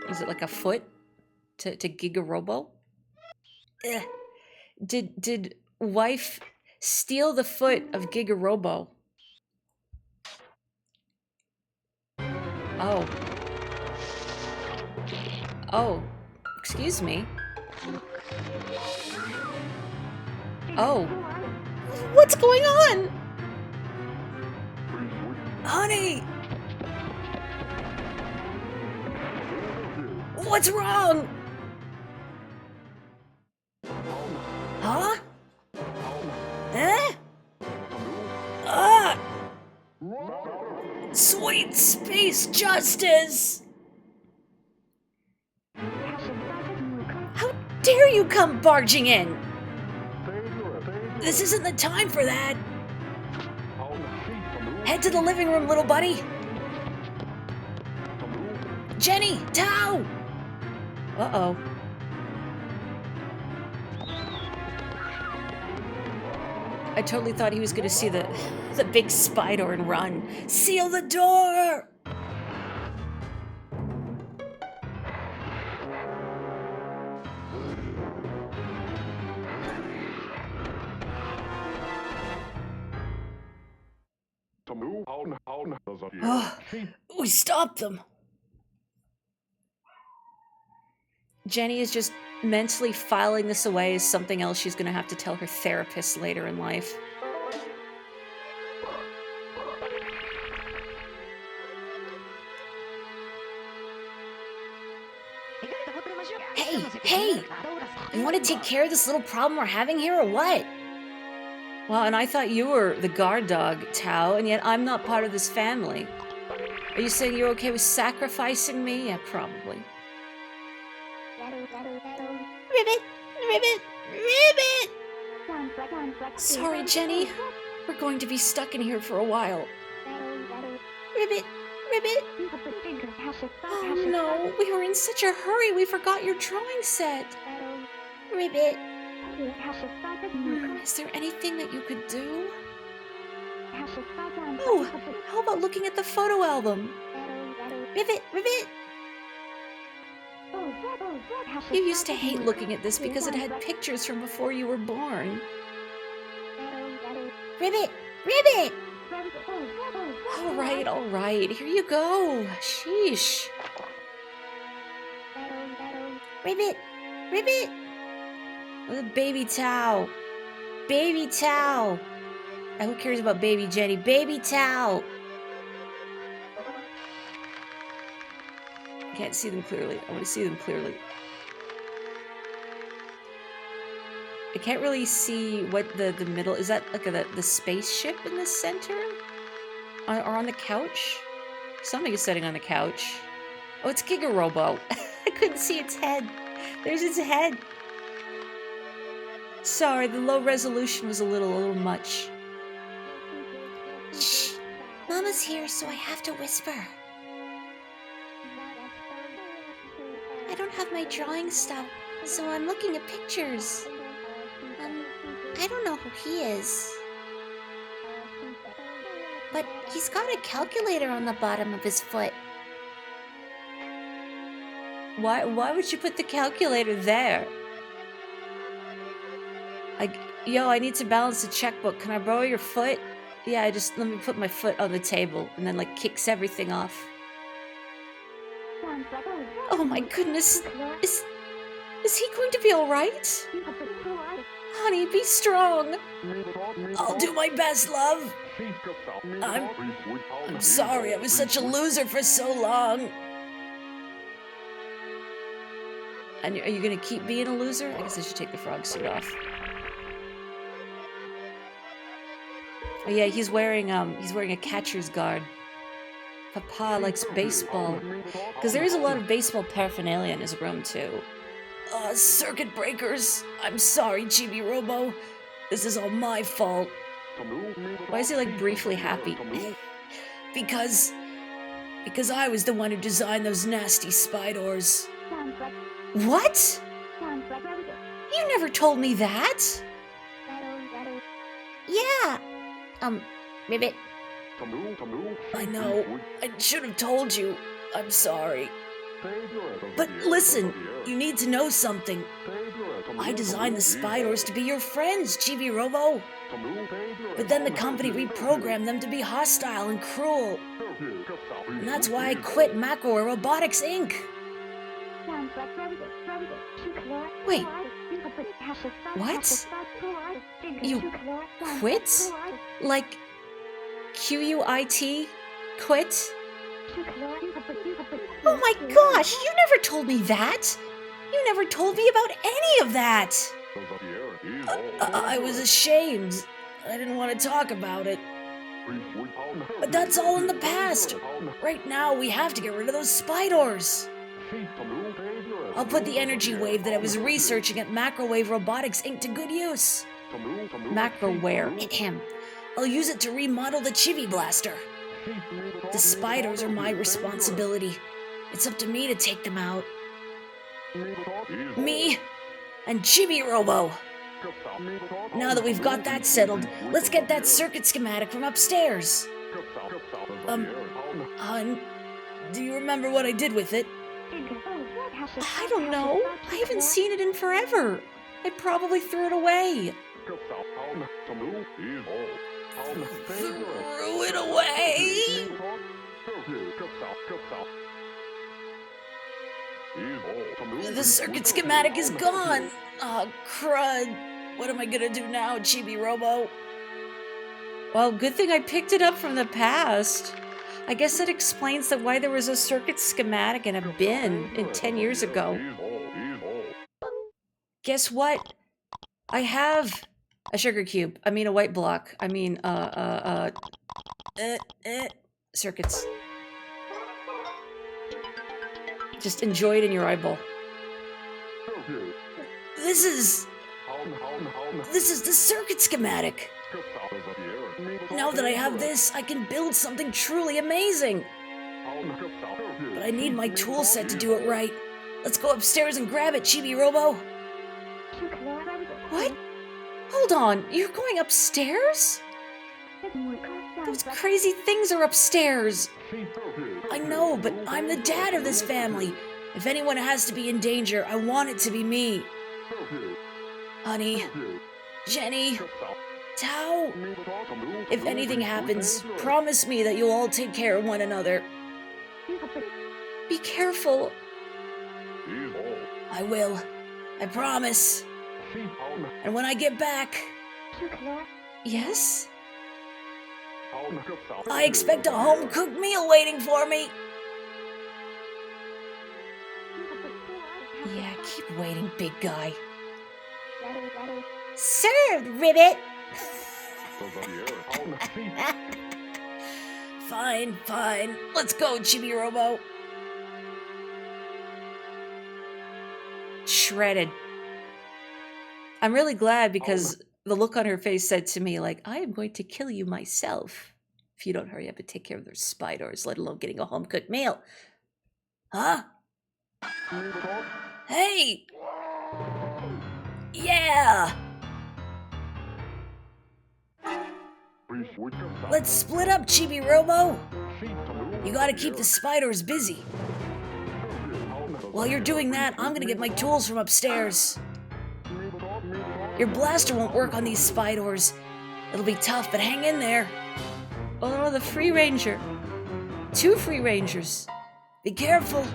Speaker 1: Is it like a foot to Giga-Robo? Ugh. Did wife steal the foot of Giga-Robo? Oh. Oh. Excuse me. Oh. What's going on? Honey! What's wrong? Huh? Eh? Ah! Sweet space justice! How dare you come barging in? This isn't the time for that. Head to the living room, little buddy. Jenny, Tao! Uh-oh. I totally thought he was gonna see the big spider and run. Seal the door! Oh, we stopped them. Jenny is just mentally filing this away as something else she's gonna have to tell her therapist later in life. Hey! You want to take care of this little problem we're having here, or what? Well, and I thought you were the guard dog, Tao, and yet I'm not part of this family. Are you saying you're okay with sacrificing me? Yeah, probably. Ribbit! Ribbit! Ribbit! Sorry, Jenny. We're going to be stuck in here for a while. Ribbit! Ribbit! Oh no, we were in such a hurry we forgot your drawing set. Ribbit! Is there anything that you could do? Oh, how about looking at the photo album? Ribbit! Ribbit! You used to hate looking at this because it had pictures from before you were born. Ribbit! Ribbit! All right, here you go. Sheesh. Ribbit! Ribbit! Oh, baby Tao. Baby Tao. Who cares about baby Jenny? Baby Tao! I can't see them clearly. I want to see them clearly. I can't really see what the middle... Is that like the spaceship in the center? Or on the couch? Something is sitting on the couch. Oh, it's Chibi-Robo. I couldn't see its head. There's its head. Sorry, the low resolution was a little much. Shh. Mama's here, so I have to whisper. I don't have my drawing stuff, so I'm looking at pictures. I don't know who he is. But he's got a calculator on the bottom of his foot. Why would you put the calculator there? Yo, I need to balance the checkbook. Can I borrow your foot? Yeah, let me put my foot on the table and then like kicks everything off. Oh my goodness. Is he going to be alright? Honey, be strong. I'll do my best, love. I'm sorry, I was such a loser for so long. And are you gonna keep being a loser? I guess I should take the frog suit off. Oh yeah, he's wearing a catcher's guard. Papa likes baseball. Because there is a lot of baseball paraphernalia in his room too. Circuit breakers. I'm sorry, Chibi-Robo. This is all my fault. Why is he like briefly happy? Because I was the one who designed those nasty spy doors. What? You never told me that. Yeah. Ribbit. I know. I should have told you. I'm sorry. But listen, you need to know something. I designed the spy doors to be your friends, Chibi-Robo. But then the company reprogrammed them to be hostile and cruel. And that's why I quit Macro Robotics Inc. Wait. What? You quit? Like Quit? Quit? Oh my gosh, you never told me that! You never told me about any of that! I was ashamed. I didn't want to talk about it. But that's all in the past. Right now, we have to get rid of those spy doors. I'll put the energy wave that I was researching at Macrowave Robotics Inc. to good use. Macroware. I'll use it to remodel the Chibi Blaster. The spiders are my responsibility. It's up to me to take them out. Me and Chibi-Robo. Now that we've got that settled, let's get that circuit schematic from upstairs. Hon, do you remember what I did with it? I don't know. I haven't seen it in forever. I probably threw it away. Threw it away? The circuit schematic is gone. Oh, crud. What am I gonna do now, Chibi-Robo? Well, good thing I picked it up from the past. I guess that explains why there was a circuit schematic in a bin 10 years ago. Guess what? I have a sugar cube. I mean a white block. I mean, circuits. Just enjoy it in your eyeball. This is the circuit schematic. Now that I have this, I can build something truly amazing. But I need my tool set to do it right. Let's go upstairs and grab it, Chibi-Robo. What? Hold on, you're going upstairs? Those crazy things are upstairs. I know, but I'm the dad of this family. If anyone has to be in danger, I want it to be me. Honey, Jenny, Tao, if anything happens, promise me that you'll all take care of one another. Be careful. I will. I promise. And when I get back... Yes? I expect a home-cooked meal waiting for me. Yeah, keep waiting, big guy. Served, Ribbit! Fine, fine. Let's go, Chibi-Robo. Shredded. I'm really glad because the look on her face said to me, like, I am going to kill you myself if you don't hurry up and take care of those spiders, let alone getting a home-cooked meal. Huh? Hey! Yeah! Let's split up, Chibi-Robo! You gotta keep the spiders busy. While you're doing that, I'm gonna get my tools from upstairs. Your blaster won't work on these spiders. It'll be tough, but hang in there. Oh, the free ranger. 2 free rangers. Be careful.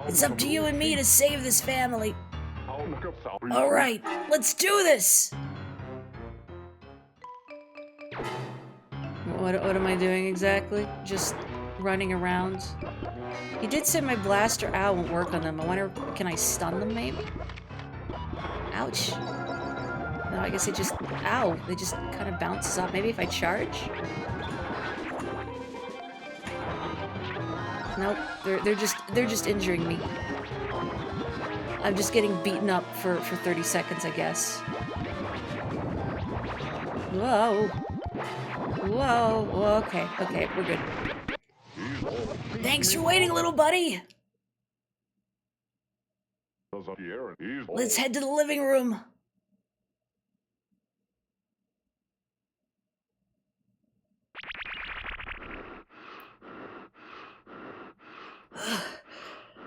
Speaker 1: It's up to you and me to save this family. All right, let's do this. What am I doing exactly? Just running around? He did say my blaster ow won't work on them. I wonder, can I stun them maybe? Ouch. No, I guess it just, ow, they just kind of bounces off. Maybe if I charge? Nope, they're just injuring me. I'm just getting beaten up for 30 seconds, I guess. Whoa. Whoa, okay, we're good. Thanks for waiting, little buddy. Let's head to the living room.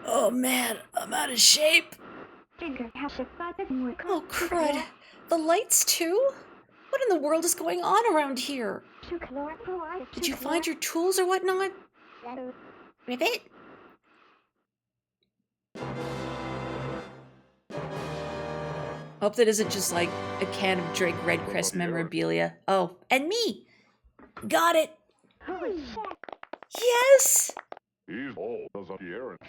Speaker 1: Oh man, I'm out of shape. Oh crud. The lights too? What in the world is going on around here? Did you find your tools or whatnot? Ribbit? Hope that isn't just like a can of Drake Redcrest memorabilia. Oh, and me! Got it! Yes!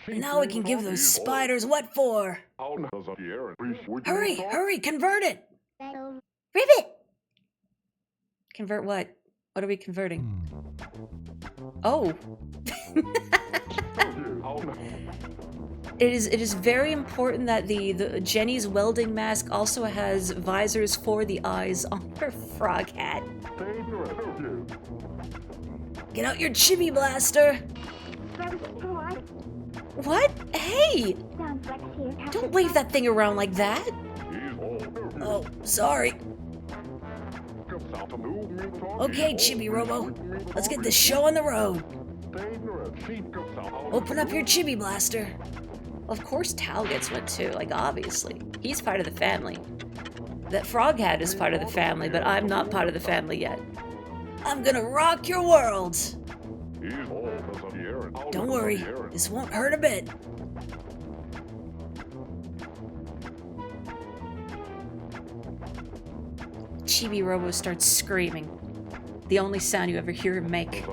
Speaker 1: Now we can give those spiders what for? Hurry, convert it! Ribbit! Convert what? What are we converting? Oh. It is very important that the Jenny's welding mask also has visors for the eyes on her frog hat. Get out your chibi blaster! What? Hey! Don't wave that thing around like that! Oh, sorry. Okay, Chibi-Robo. Let's get this show on the road. Open up your chibi blaster. Of course Tal gets one too, like obviously. He's part of the family. That frog hat is part of the family, but I'm not part of the family yet. I'm gonna rock your world! Don't worry, this won't hurt a bit. Chibi-Robo starts screaming. The only sound you ever hear him make.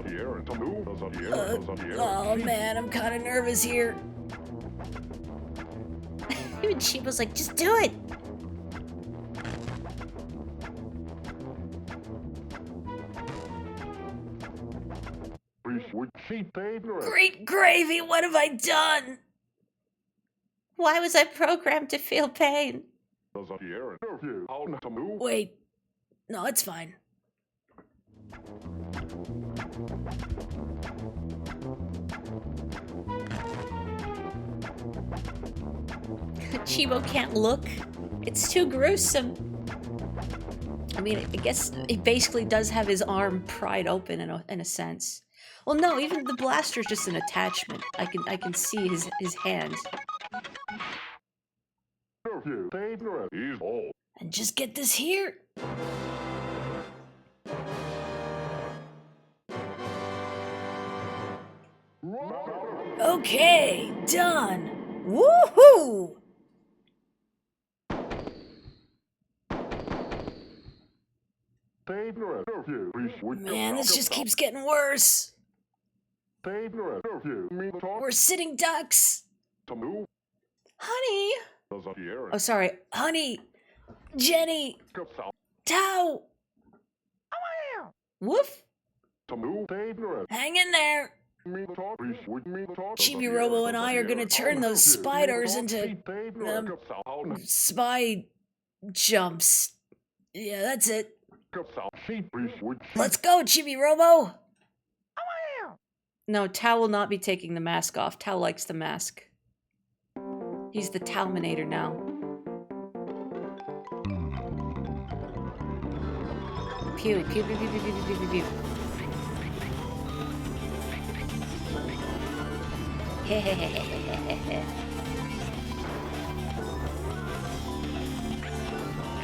Speaker 1: Oh man, I'm kind of nervous here. Even Chibo's like, just do it! Great gravy, what have I done? Why was I programmed to feel pain? Wait, no, it's fine. Chibo can't look. It's too gruesome. I mean, I guess he basically does have his arm pried open in a sense. Well, no, even the blaster's just an attachment. I can see his hand. And just get this here. Okay, done. Woohoo! Man, this just keeps getting worse. We're sitting ducks. Honey. Oh, sorry. Honey. Jenny. Tao. Woof. Hang in there. Chibi-Robo and I are gonna turn those spiders into spy jumps. Yeah, that's it. Let's go, Chibi-Robo! No, Tao will not be taking the mask off. Tao likes the mask. He's the Tao-minator now. Pew, pew, pew, pew, pew, pew, pew, pew, pew.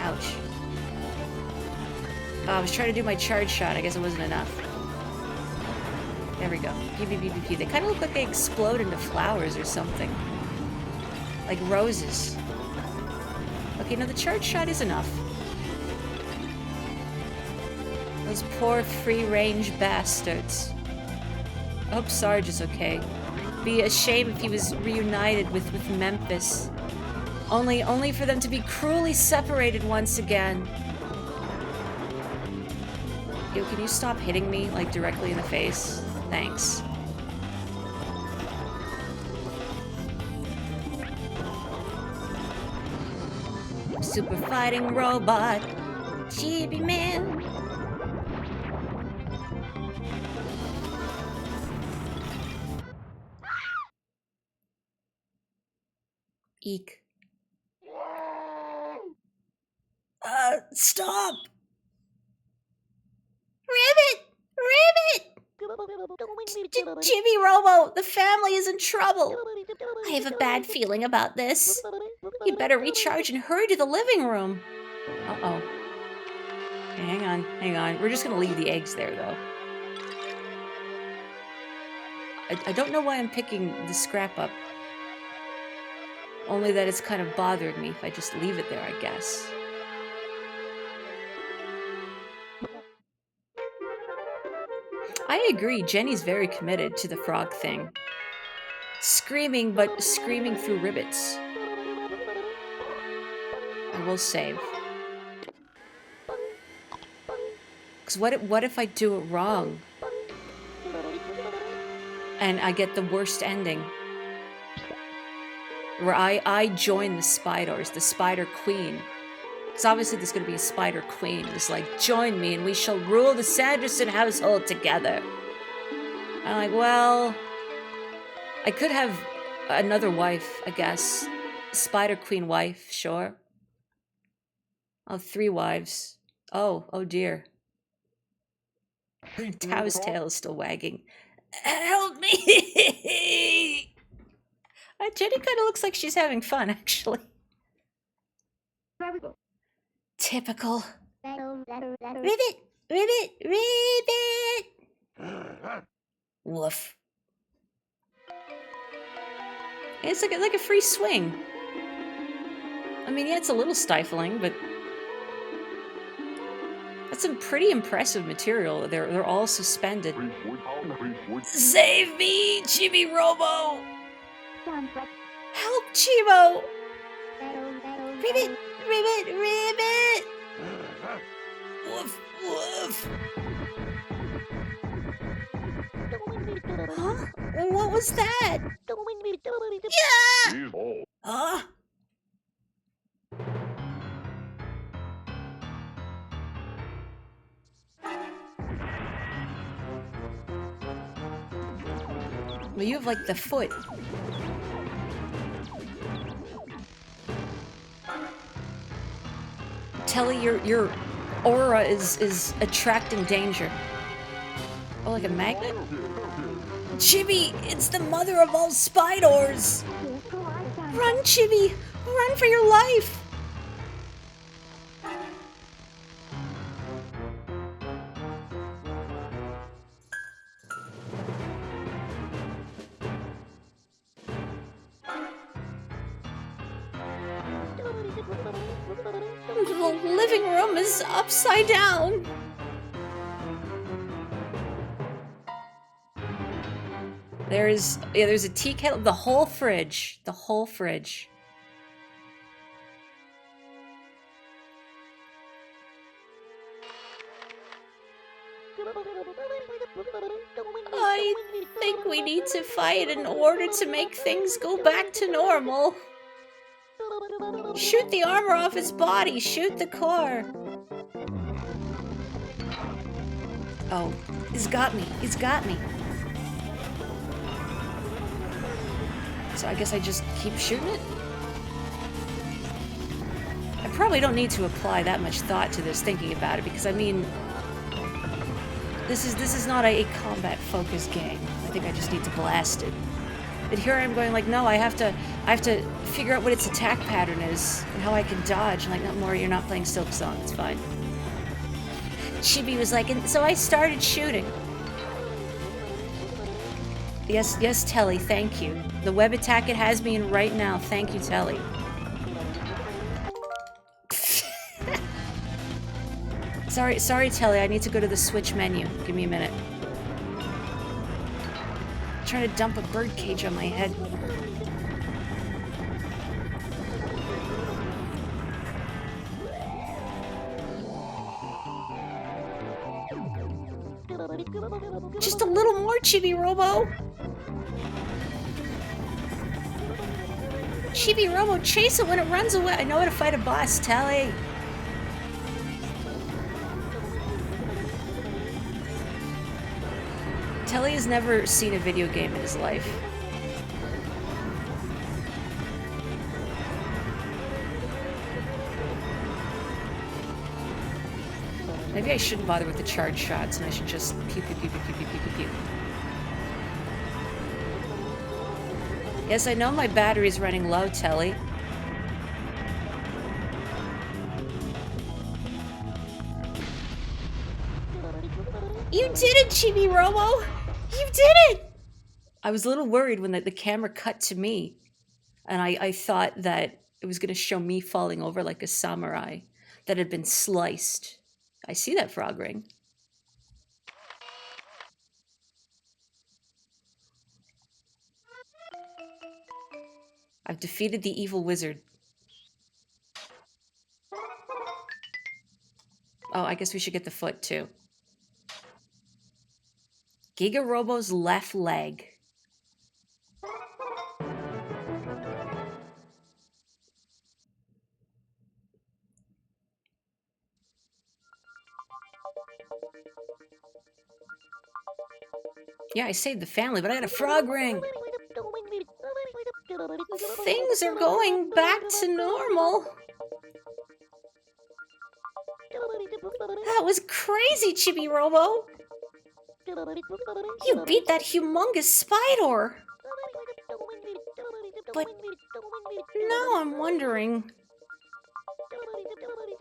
Speaker 1: Ouch. Oh, I was trying to do my charge shot. I guess it wasn't enough. There we go. Pew, pew, pew, pew, pew. They kind of look like they explode into flowers or something. Like roses. Okay, now the charge shot is enough. Those poor free-range bastards. I hope Sarge is okay. Be a shame if he was reunited with Memphis. Only for them to be cruelly separated once again. Yo, can you stop hitting me, like, directly in the face? Thanks. Super fighting robot. Chibi-Man. Eek. Stop! Ribbit! Ribbit! Chibi-Robo, the family is in trouble. I have a bad feeling about this. You'd better recharge and hurry to the living room. Uh-oh. Okay, hang on. We're just gonna leave the eggs there, though. I don't know why I'm picking the scrap up. Only that it's kind of bothered me if I just leave it there, I guess. I agree, Jenny's very committed to the frog thing. Screaming, but screaming through rivets. I will save. Because what if I do it wrong? And I get the worst ending. Where I join the spiders, the spider queen. Because obviously there's going to be a spider queen who's like, join me and we shall rule the Sanderson household together. I'm like, well, I could have another wife, I guess. Spider queen wife, sure. Oh, 3 wives. Oh dear. Tao's tail is still wagging. Help me! Jenny kind of looks like she's having fun, actually. Typical. Ribbit! Ribbit! Ribbit! Woof. It's like a free swing. I mean, yeah, it's a little stifling, but that's some pretty impressive material. They're all suspended. Save me, Chibi-Robo! Help, Chibo! Ribbit! Ribbit! Ribbit! Woof! Woof! Huh? What was that? Yeah! Huh? Well, you have like the foot. Telly, your aura is attracting danger. Oh, like a magnet? Chibi, it's the mother of all spiders! Run, Chibi! Run for your life! The living room is upside down. There's a tea kettle, the whole fridge. The whole fridge. I think we need to fight in order to make things go back to normal. Shoot the armor off his body. Shoot the core. Oh, he's got me. He's got me. So I guess I just keep shooting it? I probably don't need to apply that much thought to this thinking about it, because I mean, this is not a combat-focused game. I think I just need to blast it. But here I'm going like, no, I have to figure out what its attack pattern is and how I can dodge. And like, not more, you're not playing Silk Song, it's fine. Chibi was like, and so I started shooting. Yes, Telly, thank you. The web attack it has me in right now. Thank you, Telly. Sorry, Telly, I need to go to the Switch menu. Give me a minute. I'm trying to dump a bird cage on my head. Just a little more, Chibi-Robo! Chibi-Robo, chase it when it runs away! I know how to fight a boss, Telly! Telly has never seen a video game in his life. Maybe I shouldn't bother with the charge shots and I should just pew pew pew pew pew pew pew pew pew. Yes, I know my battery's running low, Telly. You did it, Chibi-Robo! You did it! I was a little worried when the camera cut to me. And I thought that it was going to show me falling over like a samurai that had been sliced. I see that frog ring. I've defeated the evil wizard. Oh, I guess we should get the foot too. Giga-Robo's left leg. Yeah, I saved the family, but I had a frog ring. Things are going back to normal. That was crazy, Chibi-Robo. You beat that humongous spider. But now I'm wondering,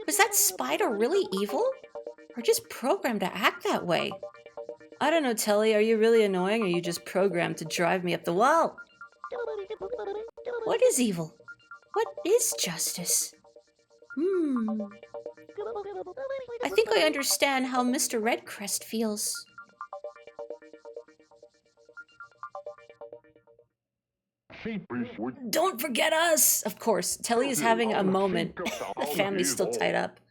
Speaker 1: was that spider really evil? Or just programmed to act that way? I don't know, Telly, are you really annoying or are you just programmed to drive me up the wall? What is evil? What is justice? I think I understand how Mr. Redcrest feels. Don't forget us! Of course, Telly is having a moment. The family's still tied up.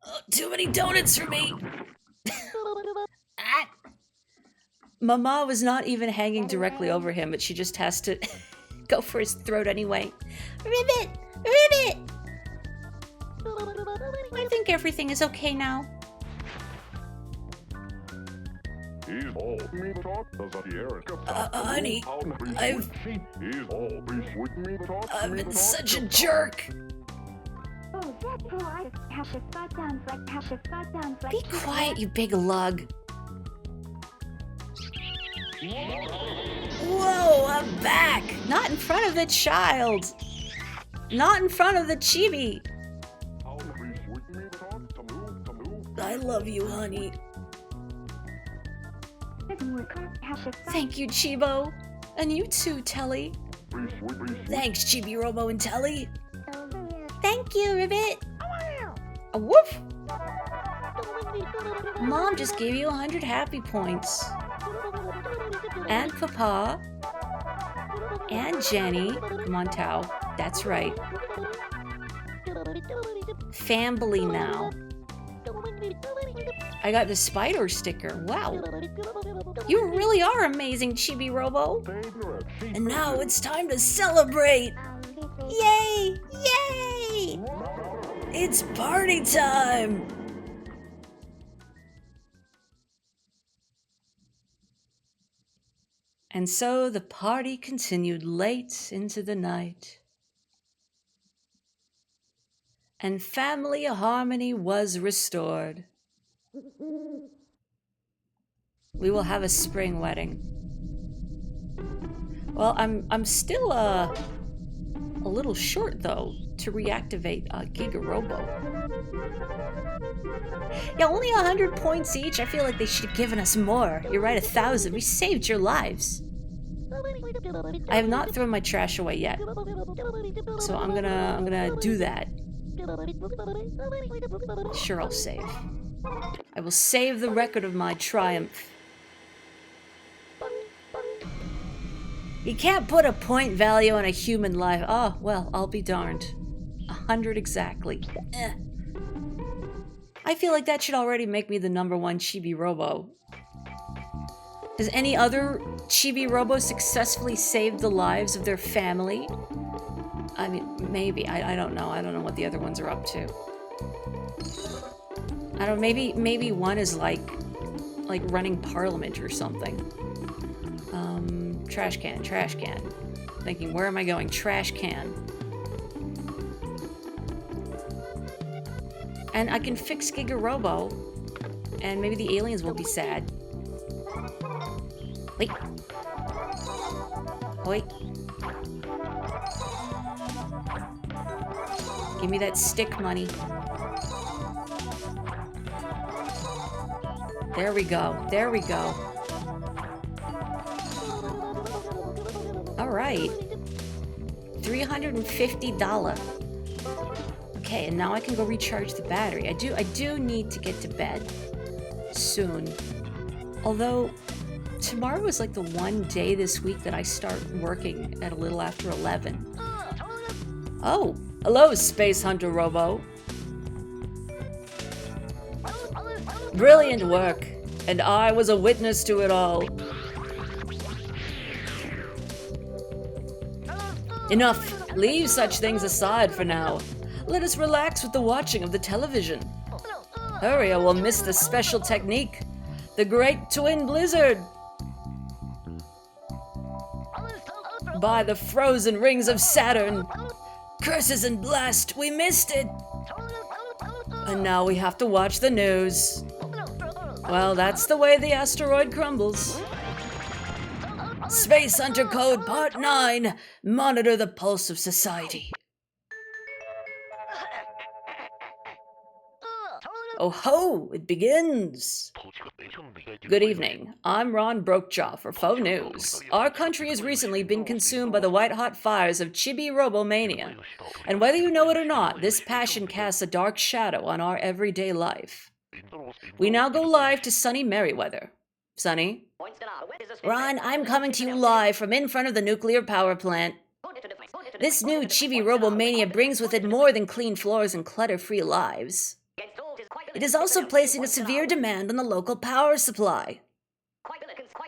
Speaker 1: Oh, too many donuts for me! Ah. Mama was not even hanging directly over him, but she just has to go for his throat anyway. Ribbit! Ribbit! I think everything is okay now. Honey, I've been such a jerk. Be quiet, you big lug. Whoa, I'm back! Not in front of the child! Not in front of the chibi! I love you, honey. Thank you, Chibo. And you too, Telly. Thanks, Chibi-Robo and Telly. Thank you, Ribbit. A woof! Mom just gave you 100 happy points. And Papa. And Jenny. Come on, Tao. That's right. Family now. I got the spider sticker. Wow. You really are amazing, Chibi-Robo. And now it's time to celebrate. Yay! Yay! It's party time! And so the party continued late into the night. And family harmony was restored. We will have a spring wedding. Well, I'm still a little short though to reactivate Giga-Robo. Yeah, only 100 points each. I feel like they should have given us more. You're right, 1,000. We saved your lives. I have not thrown my trash away yet, so I'm gonna do that. Sure, I'll save. I will save the record of my triumph. You can't put a point value on a human life. Oh, well, I'll be darned. 100 exactly. I feel like that should already make me the #1 Chibi-Robo. Has any other Chibi-Robo successfully saved the lives of their family? I mean, maybe. I don't know. I don't know what the other ones are up to. I don't know, maybe one is like running parliament or something. Trash can. Thinking, where am I going? Trash can. And I can fix Giga-Robo, and maybe the aliens won't be sad. Wait. Wait. Give me that stick money. There we go. There we go. All right. $350. Okay, and now I can go recharge the battery. I do need to get to bed soon. Although tomorrow is like the one day this week that I start working at a little after 11. Oh, hello, Space Hunter Robo. Brilliant work, and I was a witness to it all. Enough. Leave such things aside for now. Let us relax with the watching of the television. Hurry, or we'll miss the special technique. The Great Twin Blizzard. By the frozen rings of Saturn. Curses and blast, we missed it. And now we have to watch the news. Well, that's the way the asteroid crumbles. Space Hunter Code Part 9. Monitor the pulse of society. Oh ho, it begins. Good evening. I'm Ron Brokejaw for Faux News. Our country has recently been consumed by the white-hot fires of Chibi-Robo mania. And whether you know it or not, this passion casts a dark shadow on our everyday life. We now go live to sunny Merriweather. Sunny? Ron, I'm coming to you live from in front of the nuclear power plant. This new Chibi-Robo mania brings with it more than clean floors and clutter-free lives. It is also placing a severe demand on the local power supply.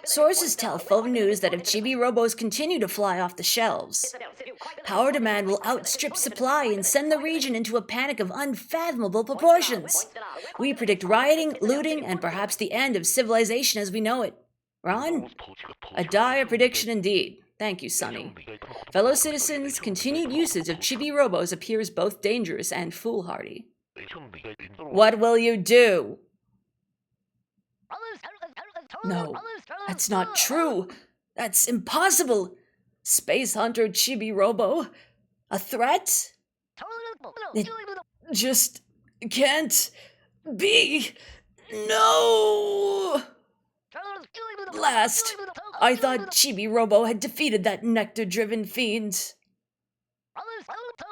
Speaker 1: Sources tell Faux News that if Chibi-Robos continue to fly off the shelves, power demand will outstrip supply and send the region into a panic of unfathomable proportions. We predict rioting, looting, and perhaps the end of civilization as we know it. Ron? A dire prediction indeed. Thank you, Sonny. Fellow citizens, continued usage of Chibi-Robos appears both dangerous and foolhardy. What will you do? No, that's not true. That's impossible. Space Hunter Chibi-Robo? A threat? It just can't be. No! Last, I thought Chibi-Robo had defeated that nectar-driven fiend.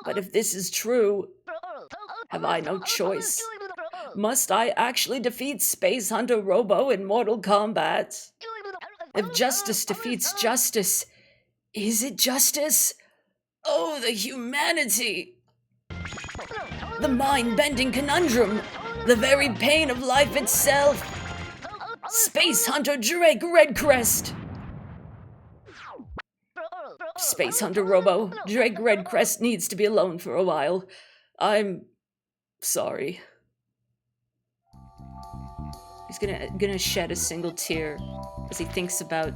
Speaker 1: But if this is true, have I no choice? Must I actually defeat Space Hunter Robo in Mortal Kombat? If justice defeats justice, is it justice? Oh, the humanity! The mind-bending conundrum! The very pain of life itself! Space Hunter Drake Redcrest! Space Hunter Robo, Drake Redcrest needs to be alone for a while. I'm sorry. He's gonna shed a single tear as he thinks about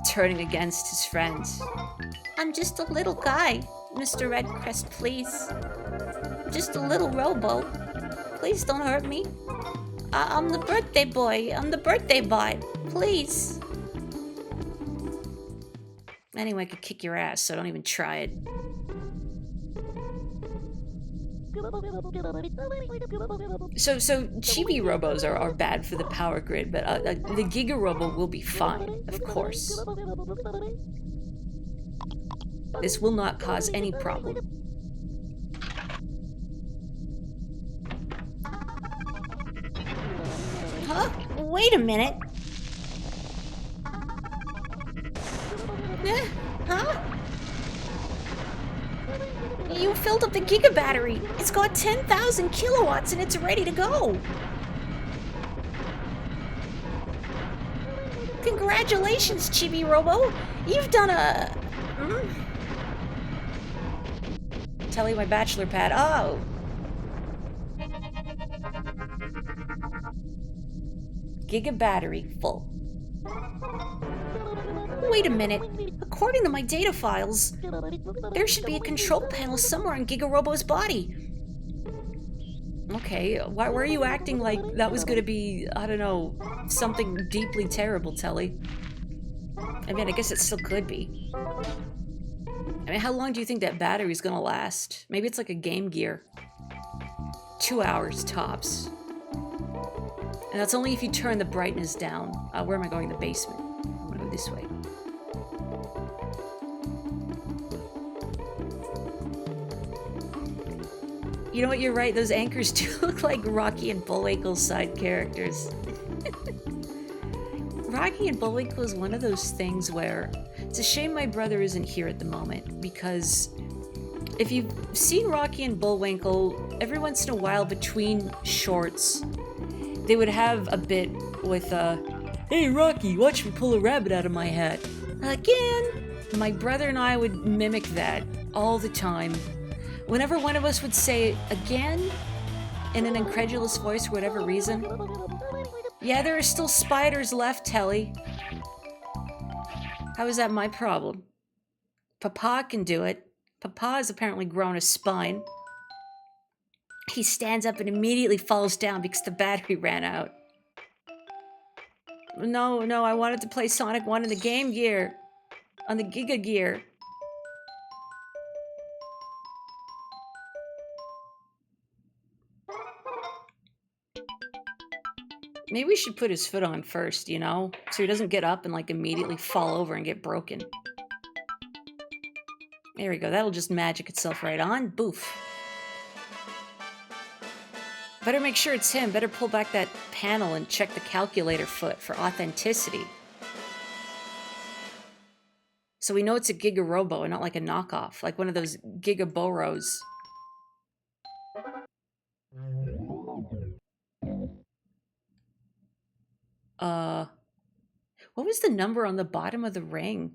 Speaker 1: turning against his friends. I'm just a little guy, Mr. Redcrest, please. I'm just a little robo. Please don't hurt me. I'm the birthday boy. I'm the birthday boy. Please. Anyway, I could kick your ass, so don't even try it. So Chibi-Robos are bad for the power grid, but the Giga-Robo will be fine, of course. This will not cause any problem. Huh? Wait a minute. Huh? You filled up the Giga battery. It's got 10,000 kilowatts and it's ready to go. Congratulations, Chibi-Robo. You've done a... Tell you my bachelor pad. Oh. Giga battery full. Wait a minute. According to my data files, there should be a control panel somewhere on Giga-Robo's body. Okay, why were you acting like that was gonna be, I don't know, something deeply terrible, Telly? I mean, I guess it still could be. I mean, how long do you think that battery's gonna last? Maybe it's like a Game Gear. 2 hours tops. And that's only if you turn the brightness down. Where am I going? The basement. I'm gonna go this way. You know what, you're right, those anchors do look like Rocky and Bullwinkle's side characters. Rocky and Bullwinkle is one of those things where it's a shame my brother isn't here at the moment, because if you've seen Rocky and Bullwinkle, every once in a while between shorts, they would have a bit with, hey Rocky, watch me pull a rabbit out of my hat. Again! My brother and I would mimic that all the time. Whenever one of us would say again in an incredulous voice for whatever reason. Yeah, there are still spiders left, Telly. How is that my problem? Papa can do it. Papa has apparently grown a spine. He stands up and immediately falls down because the battery ran out. No, I wanted to play Sonic 1 in the Game Gear. On the Giga Gear. Maybe we should put his foot on first, you know? So he doesn't get up and, like, immediately fall over and get broken. There we go. That'll just magic itself right on. Boof. Better make sure it's him. Better pull back that panel and check the calculator foot for authenticity. So we know it's a Giga-Robo and not like a knockoff. Like one of those Giga-Boros. What was the number on the bottom of the ring?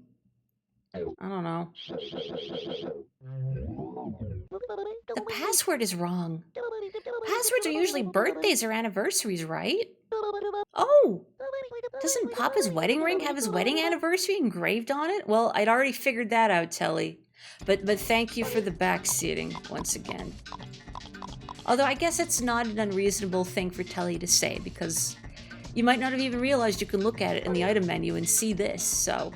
Speaker 1: I don't know. The password is wrong. Passwords are usually birthdays or anniversaries, right? Oh! Doesn't Papa's wedding ring have his wedding anniversary engraved on it? Well, I'd already figured that out, Telly. But thank you for the backseating once again. Although I guess it's not an unreasonable thing for Telly to say, because you might not have even realized you can look at it in the item menu and see this, so...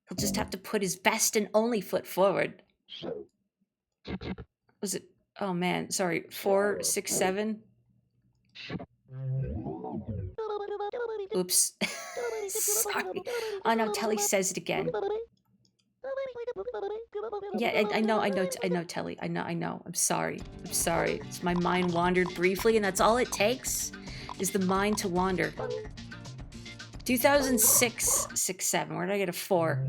Speaker 1: He'll just have to put his best and only foot forward. Was it... Oh man, sorry. 4, 6, 7? Oops. Sorry. Oh no, Telly says it again. Yeah, I know, Telly. I know. I'm sorry. It's my mind wandered briefly, and that's all it takes, is the mind to wander. 2006, 6-7. Where did I get a 4?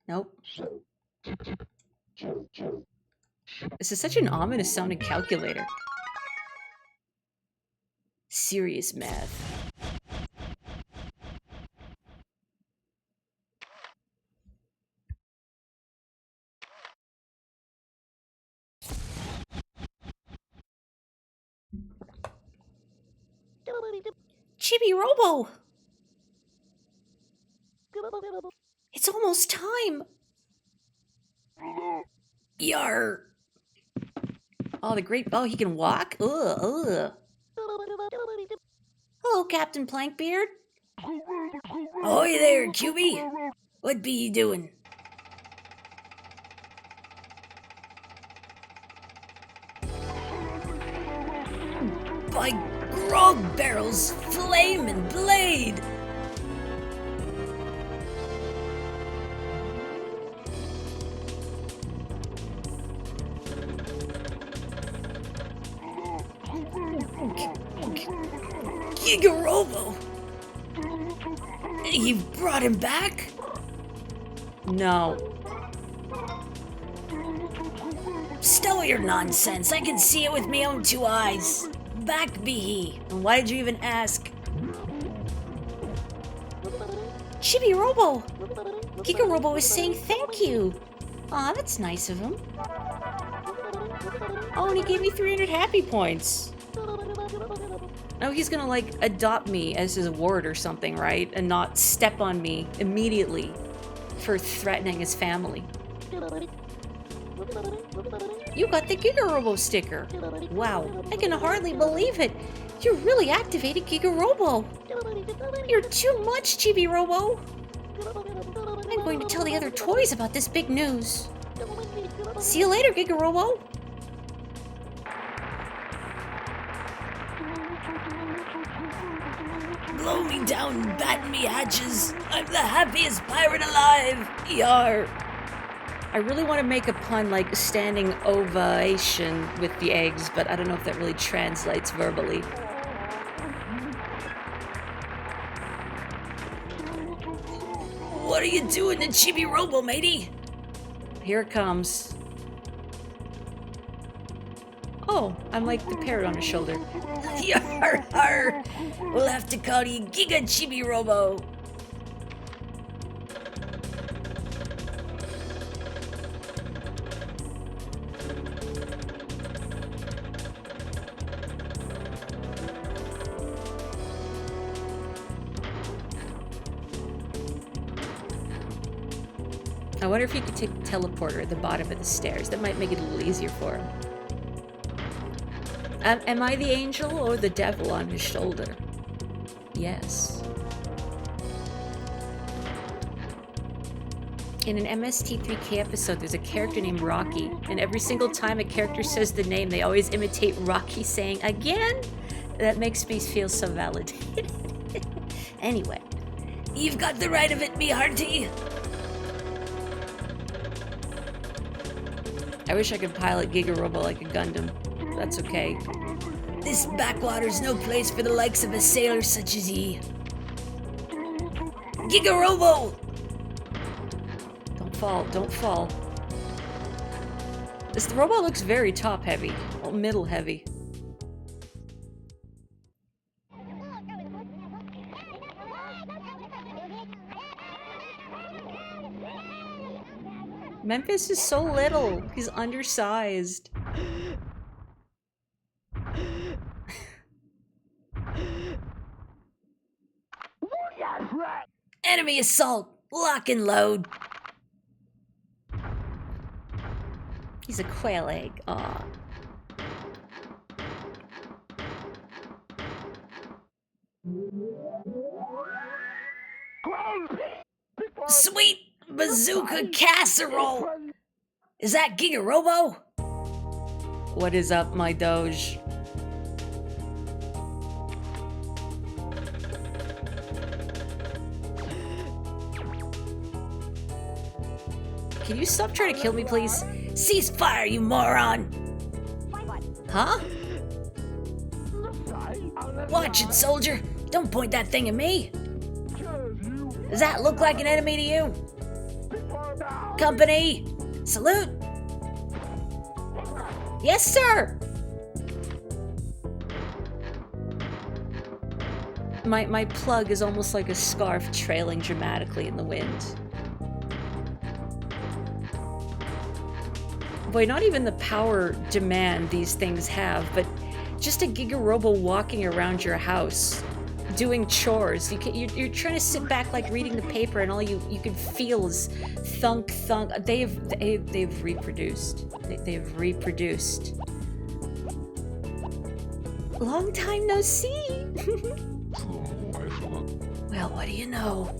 Speaker 1: Nope. This is such an ominous sounding calculator. Serious math. Chibi-Robo! It's almost time! Yar! Oh, the great... Oh, he can walk? Ugh. Hello, Captain Plankbeard. Ahoy there, QB! What be you doing? By grog barrels, flame and blade! Chibi-Robo! You brought him back? No. Stow your nonsense. I can see it with my own 2 eyes. Back be he. And why did you even ask? Chibi-Robo! Giga-Robo is saying thank you. Aw, that's nice of him. Oh, and he gave me 300 happy points. Oh, he's gonna, like, adopt me as his ward or something, right? And not step on me immediately for threatening his family. You got the Giga-Robo sticker. Wow, I can hardly believe it. You really activated Giga-Robo. You're too much, Chibi-Robo. I'm going to tell the other toys about this big news. See you later, Giga-Robo. Blow me down, batten me hatches. I'm the happiest pirate alive. Yar. I really want to make a pun like standing ovation with the eggs, but I don't know if that really translates verbally. What are you doing to Chibi-Robo, matey? Here it comes. Oh, I'm like the parrot on his shoulder. Yar, har. We'll have to call you Giga Chibi-Robo. I wonder if you could take the teleporter at the bottom of the stairs. That might make it a little easier for him. Am I the angel or the devil on his shoulder? Yes. In an MST3K episode, there's a character named Rocky, and every single time a character says the name, they always imitate Rocky saying, "Again?" That makes me feel so validated. Anyway. You've got the right of it, me hearty. I wish I could pilot Giga-Robo like a Gundam. That's okay. This backwater's no place for the likes of a sailor such as ye. Giga-Robo! Don't fall. This robot looks very top-heavy. Well, middle-heavy. Memphis is so little. He's undersized. Enemy assault! Lock and load! He's a quail egg. Aw. Sweet bazooka casserole! Is that Giga-Robo? What is up, my Doge? Can you stop trying to kill me, please? Cease fire, you moron! Huh? Watch it, soldier! Don't point that thing at me! Does that look like an enemy to you? Company! Salute! Yes, sir! My plug is almost like a scarf trailing dramatically in the wind. Boy, not even the power demand these things have, but just a Chibi-Robo walking around your house, doing chores. You're trying to sit back like reading the paper, and all you can feel is thunk, thunk. They've reproduced. They've reproduced. Long time no see. Well, what do you know?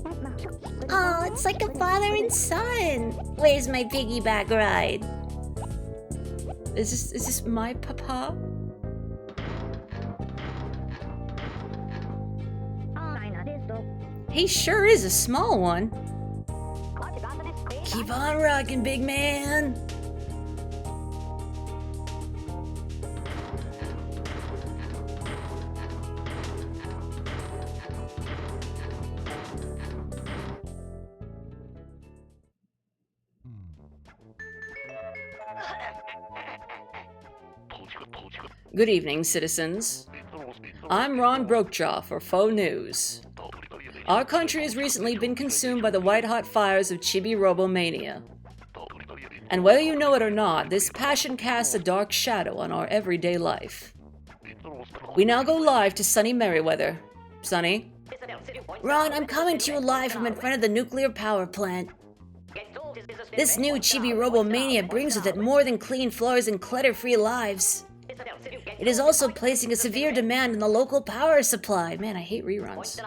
Speaker 1: Oh, it's like a father and son. Where's my piggyback ride? Is this my papa? He sure is a small one. Keep on rocking, big man. Good evening, citizens. I'm Ron Brokejaw for Faux News. Our country has recently been consumed by the white-hot fires of Chibi-Robo mania. And whether you know it or not, this passion casts a dark shadow on our everyday life. We now go live to sunny Merriweather. Sunny? Ron, I'm coming to you live from in front of the nuclear power plant. This new Chibi-Robo mania brings with it more than clean floors and clutter-free lives. It is also placing a severe demand on the local power supply. Man, I hate reruns.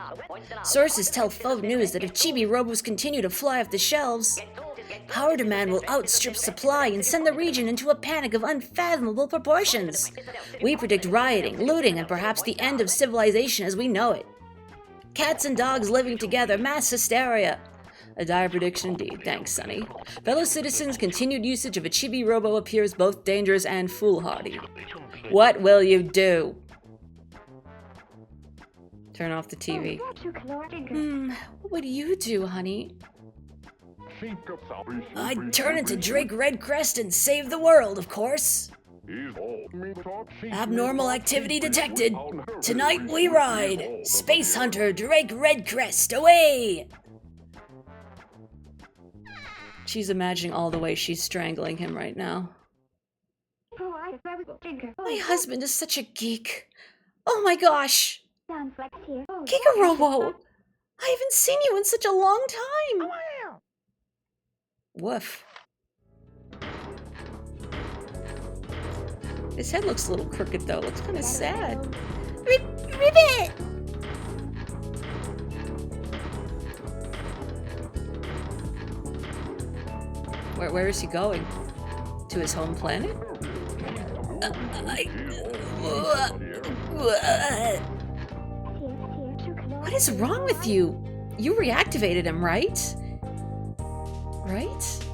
Speaker 1: Sources tell Faux News that if Chibi-Robos continue to fly off the shelves, power demand will outstrip supply and send the region into a panic of unfathomable proportions. We predict rioting, looting, and perhaps the end of civilization as we know it. Cats and dogs living together, mass hysteria. A dire prediction indeed. Thanks, Sonny. Fellow citizens, continued usage of a Chibi-Robo appears both dangerous and foolhardy. What will you do? Turn off the TV. What would you do, honey? I'd turn into Drake Redcrest and save the world, of course. Abnormal activity detected. Tonight we ride. Space Hunter Drake Redcrest, away! She's imagining all the ways she's strangling him right now. My husband is such a geek. Oh my gosh! Chibi-Robo! I haven't seen you in such a long time! Woof. His head looks a little crooked though, looks kind of sad. Ribbit! Where is he going? To his home planet? What is wrong with you? You reactivated him, right? Right?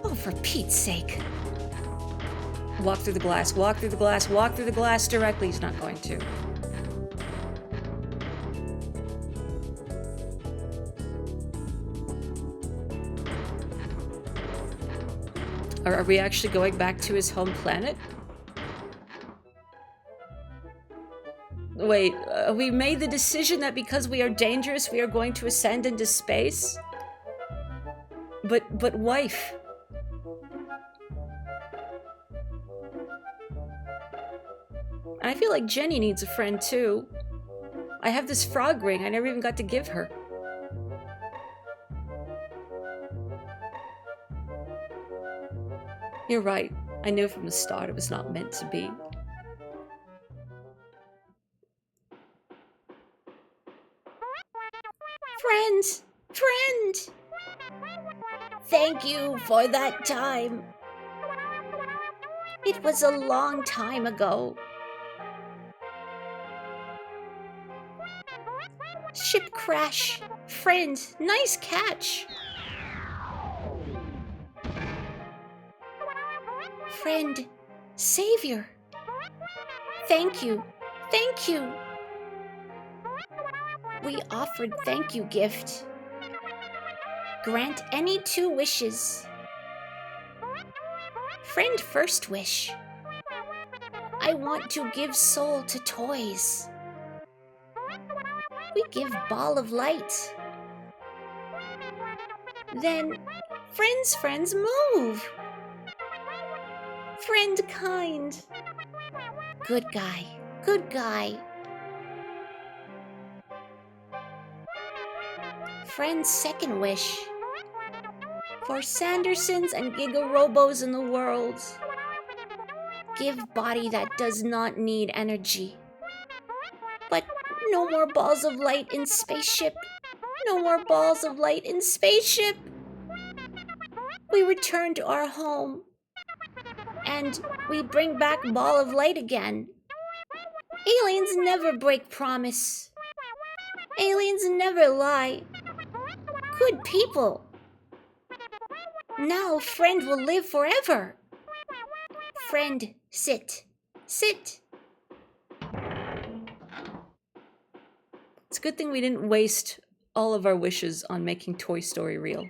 Speaker 1: Oh, for Pete's sake. Walk through the glass, walk through the glass, walk through the glass directly. He's not going to. Are we actually going back to his home planet? Wait, we made the decision that because we are dangerous, we are going to ascend into space? But wife. I feel like Jenny needs a friend too. I have this frog ring I never even got to give her. You're right. I knew from the start it was not meant to be. Friend! Friend! Thank you for that time. It was a long time ago. Ship crash. Friend, nice catch. Friend, savior. Thank you. Thank you. We offered thank you gift. Grant any 2 wishes. Friend, first wish. I want to give soul to toys. We give ball of light. Then, friends, move. Friend kind. Good guy, good guy. Friend's second wish. For Sandersons and Giga-Robos in the world. Give body that does not need energy. But no more balls of light in spaceship. No more balls of light in spaceship. We return to our home. And we bring back ball of light again. Aliens never break promise. Aliens never lie. Good people. Now friend will live forever. Friend, sit. Sit. It's a good thing we didn't waste all of our wishes on making Toy Story real.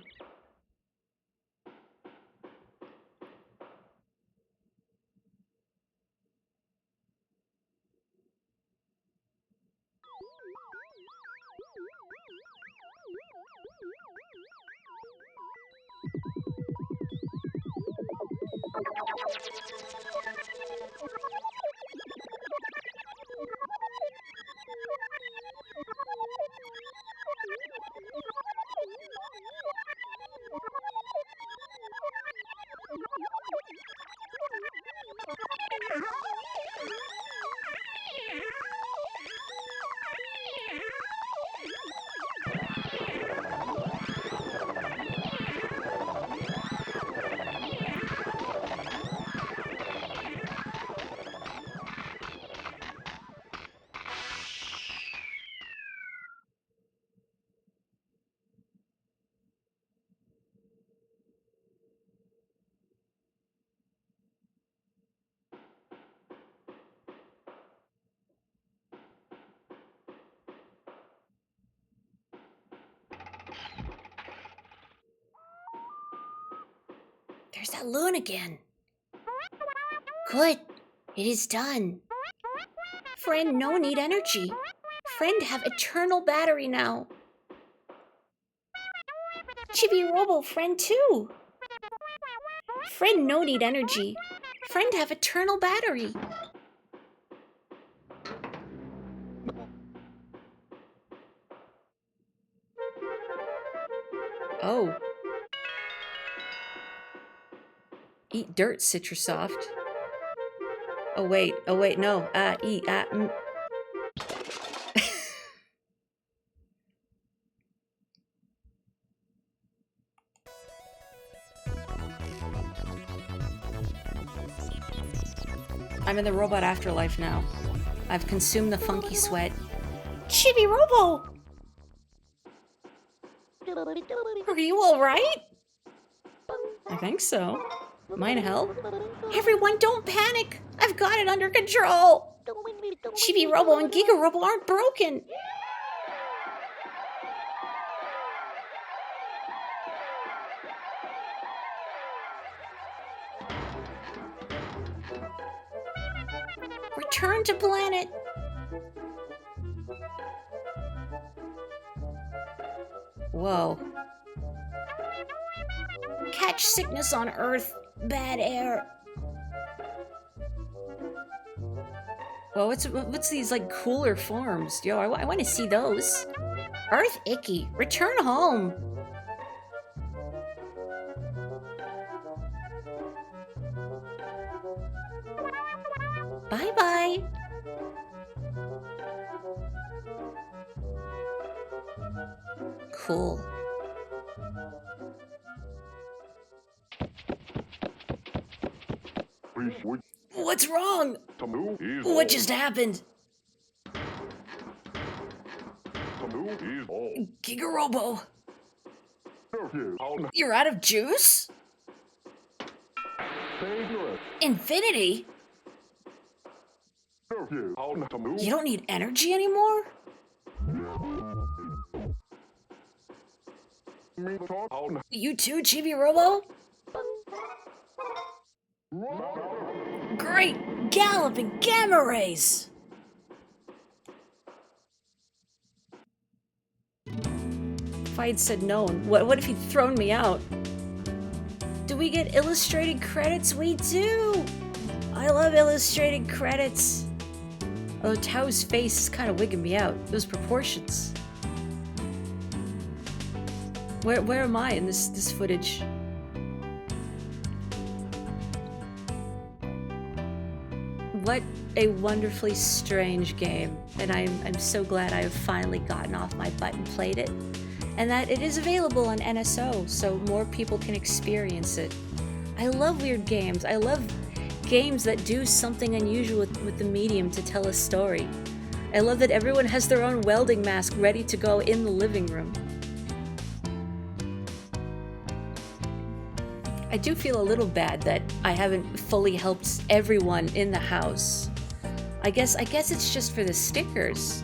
Speaker 1: There's that loon again. Good. It is done. Friend, no need energy. Friend, have eternal battery now. Chibi-Robo, friend too. Friend, no need energy. Friend, have eternal battery. Oh. Eat dirt, Citrusoft. Oh wait, no. Eat, I'm in the robot afterlife now. I've consumed the funky sweat. Chibi-Robo! Are you alright? I think so. Might help. Everyone don't panic! I've got it under control! Chibi-Robo and Giga-Robo aren't broken! Return to planet! Whoa. Catch sickness on Earth. Bad air. Well, what's these, like, cooler forms? Yo, I want to see those. Earth icky. Return home. Bye-bye. Cool. What's wrong? What just happened? Chibi-Robo! You're out of juice? Infinity? You don't need energy anymore? You too, Chibi-Robo? Great galloping gamma rays! If I had said no, what if he'd thrown me out? Do we get illustrated credits? We do! I love illustrated credits. Although Tao's face is kind of wigging me out. Those proportions. Where am I in this footage? What a wonderfully strange game, and I'm so glad I have finally gotten off my butt and played it, and that it is available on NSO so more people can experience it. I love weird games. I love games that do something unusual with the medium to tell a story. I love that everyone has their own welding mask ready to go in the living room. I do feel a little bad that I haven't fully helped everyone in the house. I guess it's just for the stickers.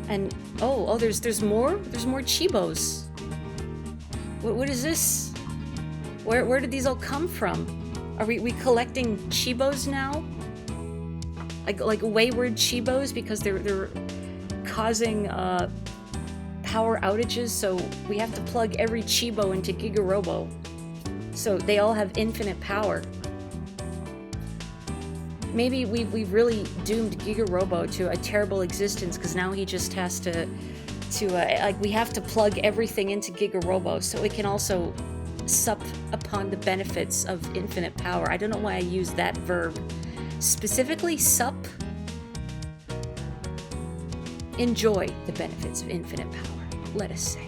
Speaker 1: And oh, there's more? There's more Chibos. What is this? Where did these all come from? Are we collecting Chibos now? Like wayward Chibos because they're causing power outages, so we have to plug every Chibo into Chibi-Robo. So they all have infinite power. Maybe we've really doomed Chibi-Robo to a terrible existence because now he just has to like we have to plug everything into Chibi-Robo so it can also sup upon the benefits of infinite power. I don't know why I use that verb. Specifically, sup. Enjoy the benefits of infinite power, let us say.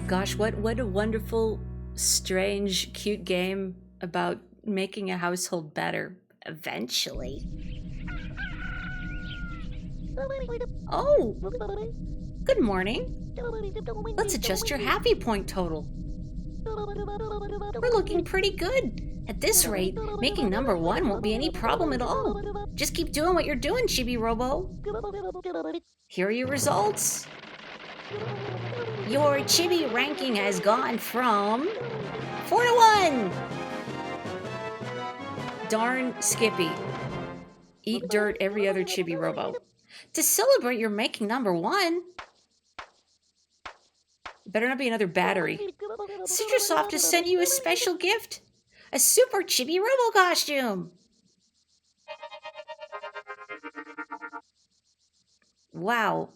Speaker 1: Gosh, what a wonderful, strange, cute game about making a household better, eventually. Oh! Good morning. Let's adjust your happy point total. We're looking pretty good. At this rate, making number 1 won't be any problem at all. Just keep doing what you're doing, Chibi-Robo. Here are your results. Your Chibi ranking has gone from 4 to 1. Darn Skippy. Eat dirt every other Chibi-Robo. To celebrate your making number 1. Better not be another battery. Citrosoft has sent you a special gift. A super Chibi-Robo costume. Wow.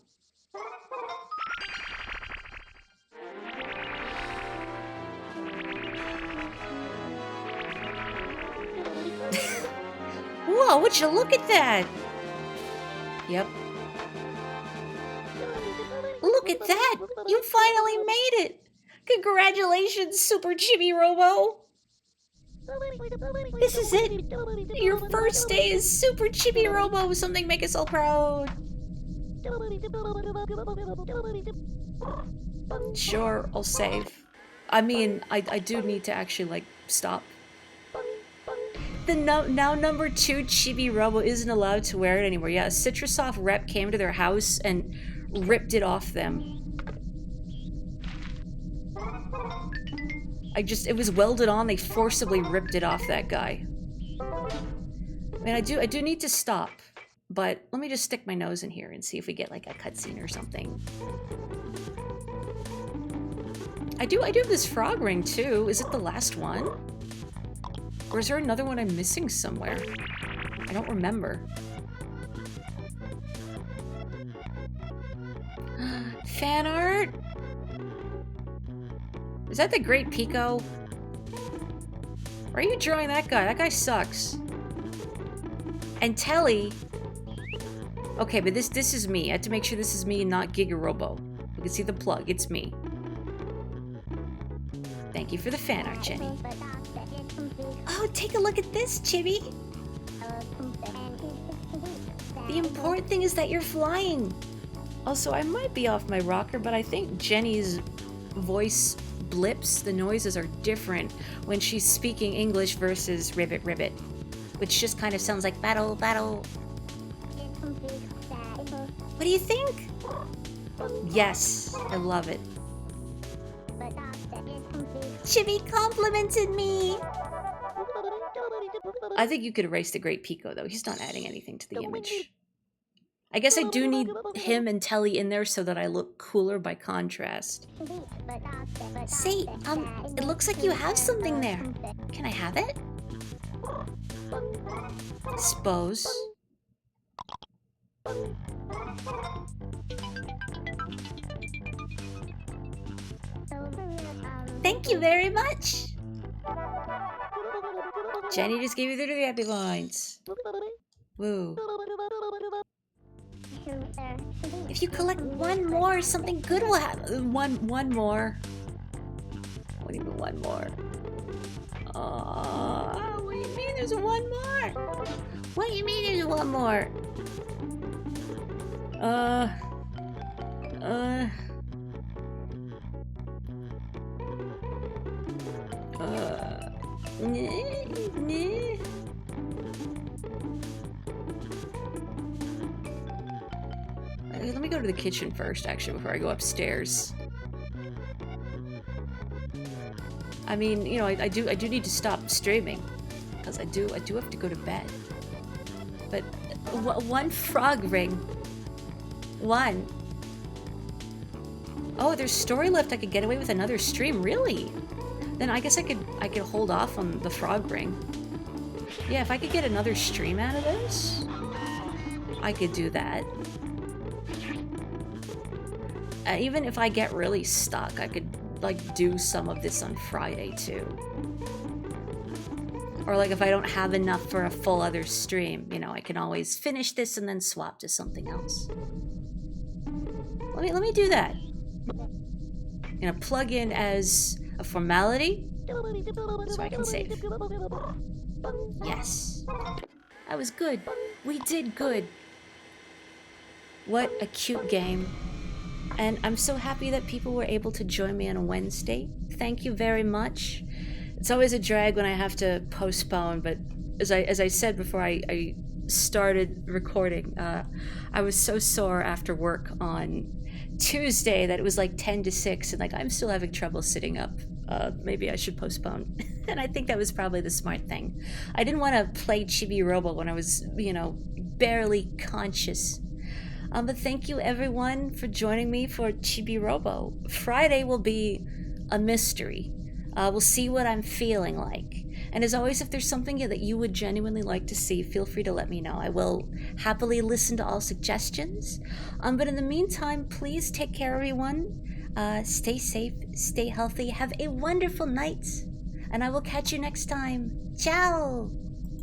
Speaker 1: Whoa, would you look at that? Yep. Look at that! You finally made it! Congratulations, Super Chibi-Robo! This is it! Your first day is Super Chibi-Robo! Something make us all proud! Sure, I'll save. I mean, I do need to actually, like, stop. The now number 2 Chibi-Robo isn't allowed to wear it anymore. Yeah, a Citrosoft rep came to their house and ripped it off them. It was welded on, they forcibly ripped it off that guy. I mean, I do need to stop, but let me just stick my nose in here and see if we get like a cutscene or something. I do have this frog ring too. Is it the last one? Or is there another one I'm missing somewhere? I don't remember. Fan art? Is that the Great Pico? Why are you drawing that guy? That guy sucks. And Telly. Okay, but this is me. I have to make sure this is me and not Chibi-Robo. You can see the plug. It's me. Thank you for the fan art, Jenny. Oh, take a look at this, Chibi. The important thing is that you're flying. Also, I might be off my rocker, but I think Jenny's voice blips. The noises are different when she's speaking English versus ribbit ribbit, which just kind of sounds like battle, battle. What do you think? Yes, I love it. Chibi complimented me. I think you could erase the Great Pico, though. He's not adding anything to the image. I guess I do need him and Telly in there so that I look cooler by contrast. Say, it looks like you have something there. Can I have it? Suppose. Thank you very much. Jenny just gave you the happy lines. Woo. If you collect one more, something good will happen. One more. What do you mean one more? What do you mean there's one more? What do you mean there's one more? Let me go to the kitchen first, actually, before I go upstairs. I mean, you know, I do need to stop streaming because I do have to go to bed. But one frog ring. One. Oh, there's story left. I could get away with another stream. Really? Then I guess I could hold off on the frog ring. Yeah, if I could get another stream out of this, I could do that. Even if I get really stuck, I could like do some of this on Friday too. Or like if I don't have enough for a full other stream, you know, I can always finish this and then swap to something else. Let me do that. I'm gonna plug in as a formality so I can save. Yes. That was good. We did good. What a cute game. And I'm so happy that people were able to join me on a Wednesday. Thank you very much. It's always a drag when I have to postpone, but as I said before I started recording, I was so sore after work on Tuesday that it was like 10 to 6, and like I'm still having trouble sitting up. Maybe I should postpone. And I think that was probably the smart thing. I didn't want to play Chibi-Robo when I was, you know, barely conscious. But thank you everyone for joining me for Chibi-Robo. Friday will be a mystery. We'll see what I'm feeling like. And as always, if there's something that you would genuinely like to see, feel free to let me know. I will happily listen to all suggestions. But in the meantime, please take care, everyone. Stay safe, stay healthy, have a wonderful night. And I will catch you next time. Ciao!